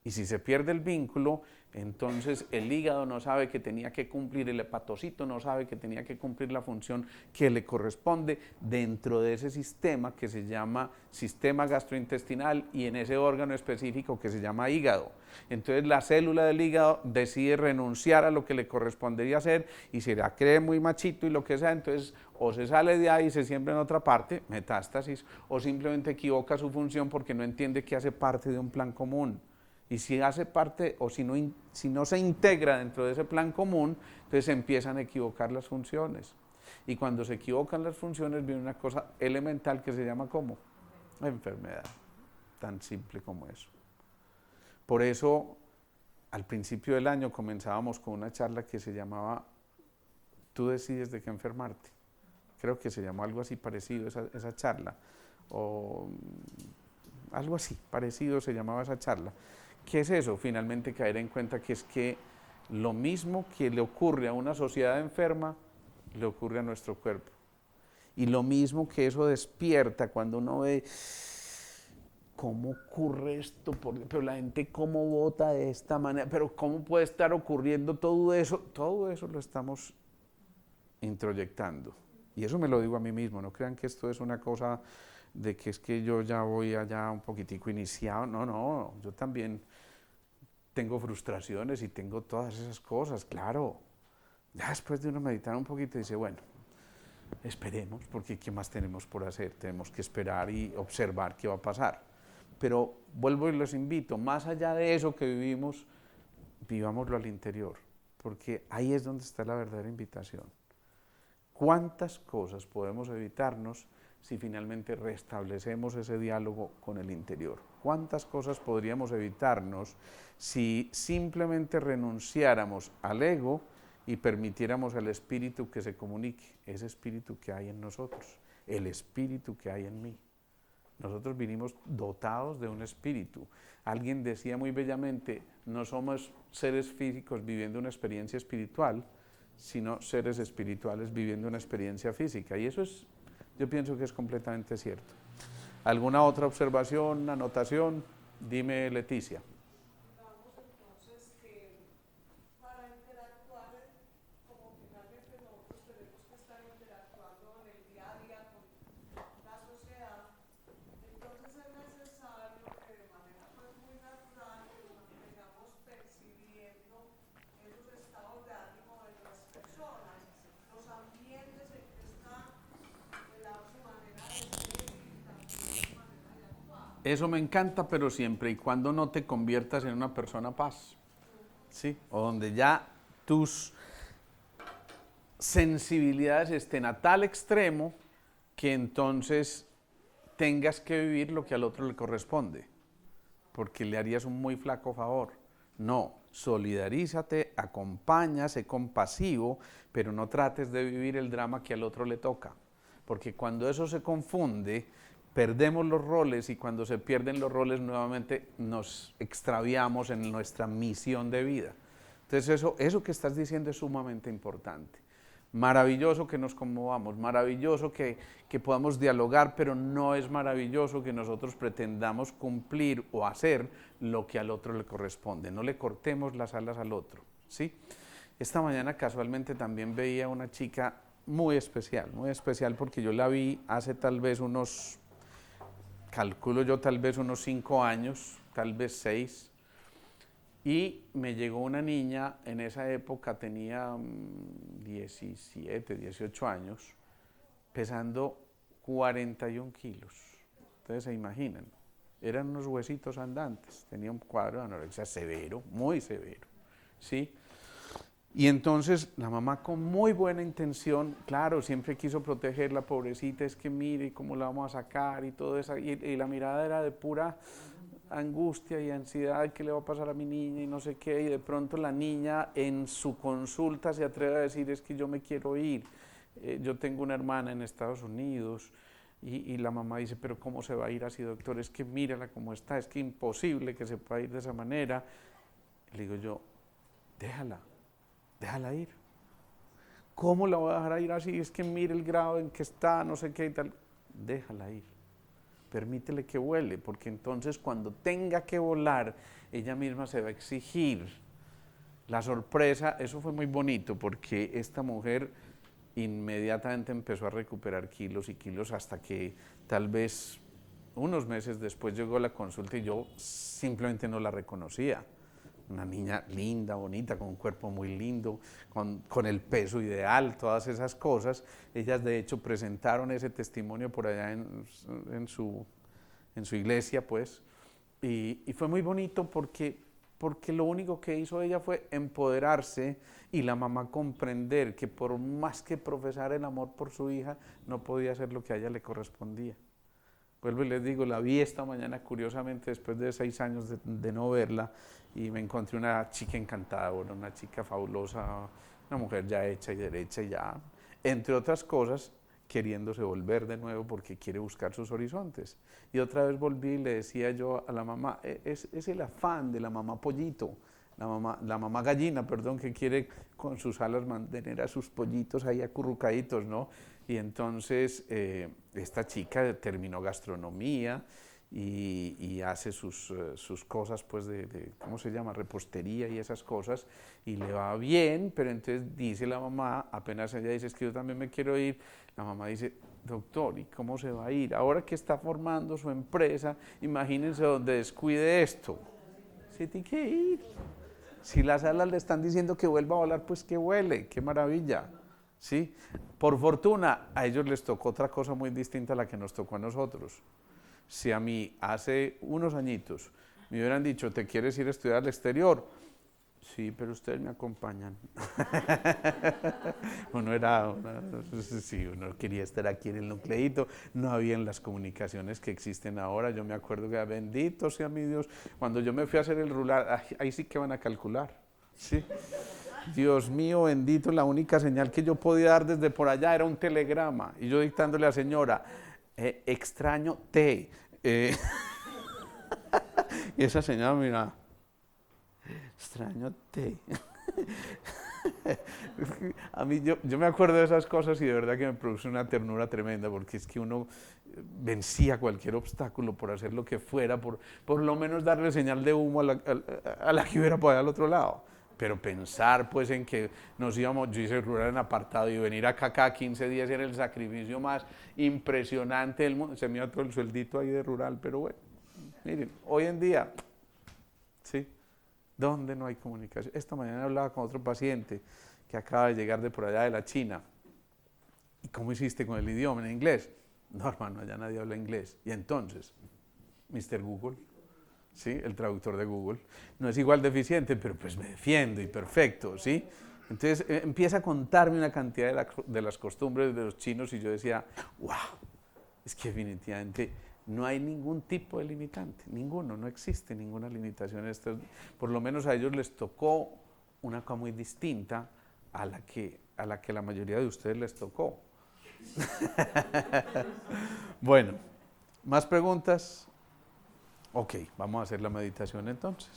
Y si se pierde el vínculo, entonces el hígado no sabe que tenía que cumplir, el hepatocito no sabe que tenía que cumplir la función que le corresponde dentro de ese sistema que se llama sistema gastrointestinal y en ese órgano específico que se llama hígado. Entonces la célula del hígado decide renunciar a lo que le correspondería hacer y se la cree muy machito y lo que sea, entonces o se sale de ahí y se siembra en otra parte, metástasis, o simplemente equivoca su función porque no entiende que hace parte de un plan común. Y si hace parte o si no se integra dentro de ese plan común, entonces se empiezan a equivocar las funciones. Y cuando se equivocan las funciones viene una cosa elemental que se llama ¿cómo? Enfermedad. Tan simple como eso. Por eso, al principio del año comenzábamos con una charla que se llamaba Tú decides de qué enfermarte. Creo que se llamó algo así parecido esa charla. O algo así parecido se llamaba esa charla. ¿Qué es eso? Finalmente caer en cuenta que es que lo mismo que le ocurre a una sociedad enferma, le ocurre a nuestro cuerpo. Y lo mismo que eso despierta cuando uno ve cómo ocurre esto, pero la gente cómo vota de esta manera, pero cómo puede estar ocurriendo todo eso lo estamos introyectando. Y eso me lo digo a mí mismo, no crean que esto es una cosa de que es que yo ya voy allá un poquitico iniciado, no, yo también tengo frustraciones y tengo todas esas cosas, claro. Ya después de uno meditar un poquito dice, bueno, esperemos, porque ¿qué más tenemos por hacer? Tenemos que esperar y observar qué va a pasar. Pero vuelvo y los invito, más allá de eso que vivimos, vivámoslo al interior, porque ahí es donde está la verdadera invitación. ¿Cuántas cosas podemos evitarnos si finalmente restablecemos ese diálogo con el interior? ¿Cuántas cosas podríamos evitarnos si simplemente renunciáramos al ego y permitiéramos al espíritu que se comunique, ese espíritu que hay en nosotros, el espíritu que hay en mí? Nosotros vinimos dotados de un espíritu. Alguien decía muy bellamente, no somos seres físicos viviendo una experiencia espiritual, sino seres espirituales viviendo una experiencia física. Y eso es, yo pienso que es completamente cierto. ¿Alguna otra observación, anotación? Dime, Leticia. Digamos entonces que para interactuar, como finalmente nosotros tenemos que estar interactuando en el día a día con la sociedad, entonces es necesario que de manera pues muy natural nos mantengamos percibiendo esos estados de ánimo de las personas, los ambientes en que están, su manera de ser y también su manera de actuar. Eso me encanta, pero siempre y cuando no te conviertas en una persona paz, ¿sí? O donde ya tus sensibilidades estén a tal extremo que entonces tengas que vivir lo que al otro le corresponde, porque le harías un muy flaco favor. No, solidarízate, acompaña, sé compasivo, pero no trates de vivir el drama que al otro le toca, porque cuando eso se confunde, perdemos los roles y cuando se pierden los roles nuevamente nos extraviamos en nuestra misión de vida. Entonces eso que estás diciendo es sumamente importante. Maravilloso que nos conmovamos, maravilloso que podamos dialogar, pero no es maravilloso que nosotros pretendamos cumplir o hacer lo que al otro le corresponde. No le cortemos las alas al otro, ¿sí? Esta mañana casualmente también veía una chica muy especial porque yo la vi hace tal vez calculo yo tal vez unos 5 años, tal vez 6, y me llegó una niña, en esa época tenía 17, 18 años, pesando 41 kilos. Ustedes se imaginan, eran unos huesitos andantes, tenía un cuadro de anorexia severo, muy severo, ¿sí? Y entonces la mamá con muy buena intención, claro, siempre quiso proteger la pobrecita, es que mire cómo la vamos a sacar y todo eso, y la mirada era de pura angustia y ansiedad, ¿qué le va a pasar a mi niña? Y no sé qué, y de pronto la niña en su consulta se atreve a decir, es que yo me quiero ir, yo tengo una hermana en Estados Unidos, y la mamá dice, pero ¿cómo se va a ir así, doctor? Es que mírala cómo está, es que imposible que se pueda ir de esa manera. Le digo yo, déjala ir. ¿Cómo la voy a dejar ir así? Es que mire el grado en que está, no sé qué y tal. Déjala ir. Permítele que vuele, porque entonces cuando tenga que volar, ella misma se va a exigir. La sorpresa, eso fue muy bonito, porque esta mujer inmediatamente empezó a recuperar kilos y kilos hasta que tal vez unos meses después llegó a la consulta y yo simplemente no la reconocía. Una niña linda, bonita, con un cuerpo muy lindo, con el peso ideal, todas esas cosas. Ellas de hecho presentaron ese testimonio por allá en su iglesia, pues, y fue muy bonito porque lo único que hizo ella fue empoderarse y la mamá comprender que por más que profesar el amor por su hija, no podía hacer lo que a ella le correspondía. Vuelvo y les digo, la vi esta mañana curiosamente después de 6 años de no verla y me encontré una chica encantadora, una chica fabulosa, una mujer ya hecha y derecha y ya, entre otras cosas, queriéndose volver de nuevo porque quiere buscar sus horizontes. Y otra vez volví y le decía yo a la mamá, es el afán de la mamá pollito, la mamá gallina, perdón, que quiere con sus alas mantener a sus pollitos ahí acurrucaditos, ¿no? Y entonces esta chica terminó gastronomía y hace sus cosas pues de, ¿cómo se llama? Repostería y esas cosas, y le va bien, pero entonces dice la mamá, apenas ella dice, es que yo también me quiero ir, la mamá dice, doctor, ¿y cómo se va a ir? Ahora que está formando su empresa, imagínense donde descuide esto, se tiene que ir. Si las alas le están diciendo que vuelva a volar, pues que vuele, qué maravilla, ¿sí? Por fortuna, a ellos les tocó otra cosa muy distinta a la que nos tocó a nosotros. Si a mí hace unos añitos me hubieran dicho, ¿te quieres ir a estudiar al exterior? Sí, pero ustedes me acompañan. uno quería estar aquí en el nucleito, no habían las comunicaciones que existen ahora. Yo me acuerdo que, bendito sea mi Dios, cuando yo me fui a hacer el rural, ahí sí que van a calcular, ¿sí? Dios mío bendito, la única señal que yo podía dar desde por allá era un telegrama, y yo dictándole a la señora, extraño té. Y esa señora mira, extraño té. A mí yo me acuerdo de esas cosas y de verdad que me produce una ternura tremenda, porque es que uno vencía cualquier obstáculo por hacer lo que fuera, por lo menos darle señal de humo a la que hubiera por allá al otro lado. Pero pensar pues en que nos íbamos, yo hice el rural en apartado y venir acá cada 15 días era el sacrificio más impresionante del mundo. Se me iba todo el sueldito ahí de rural, pero bueno, miren, hoy en día, ¿sí? ¿Dónde no hay comunicación? Esta mañana hablaba con otro paciente que acaba de llegar de por allá de la China. ¿Y cómo hiciste con el idioma en inglés? No, hermano, allá nadie habla inglés. Y entonces, Mr. Google, ¿sí? El traductor de Google, no es igual de eficiente, pero pues me defiendo y perfecto, ¿sí? Entonces empieza a contarme una cantidad de las costumbres de los chinos y yo decía, wow, es que definitivamente no hay ningún tipo de limitante, ninguno, no existe ninguna limitación. Por lo menos a ellos les tocó una cosa muy distinta a la que la mayoría de ustedes les tocó. Bueno, ¿Más preguntas? Ok, vamos a hacer la meditación entonces.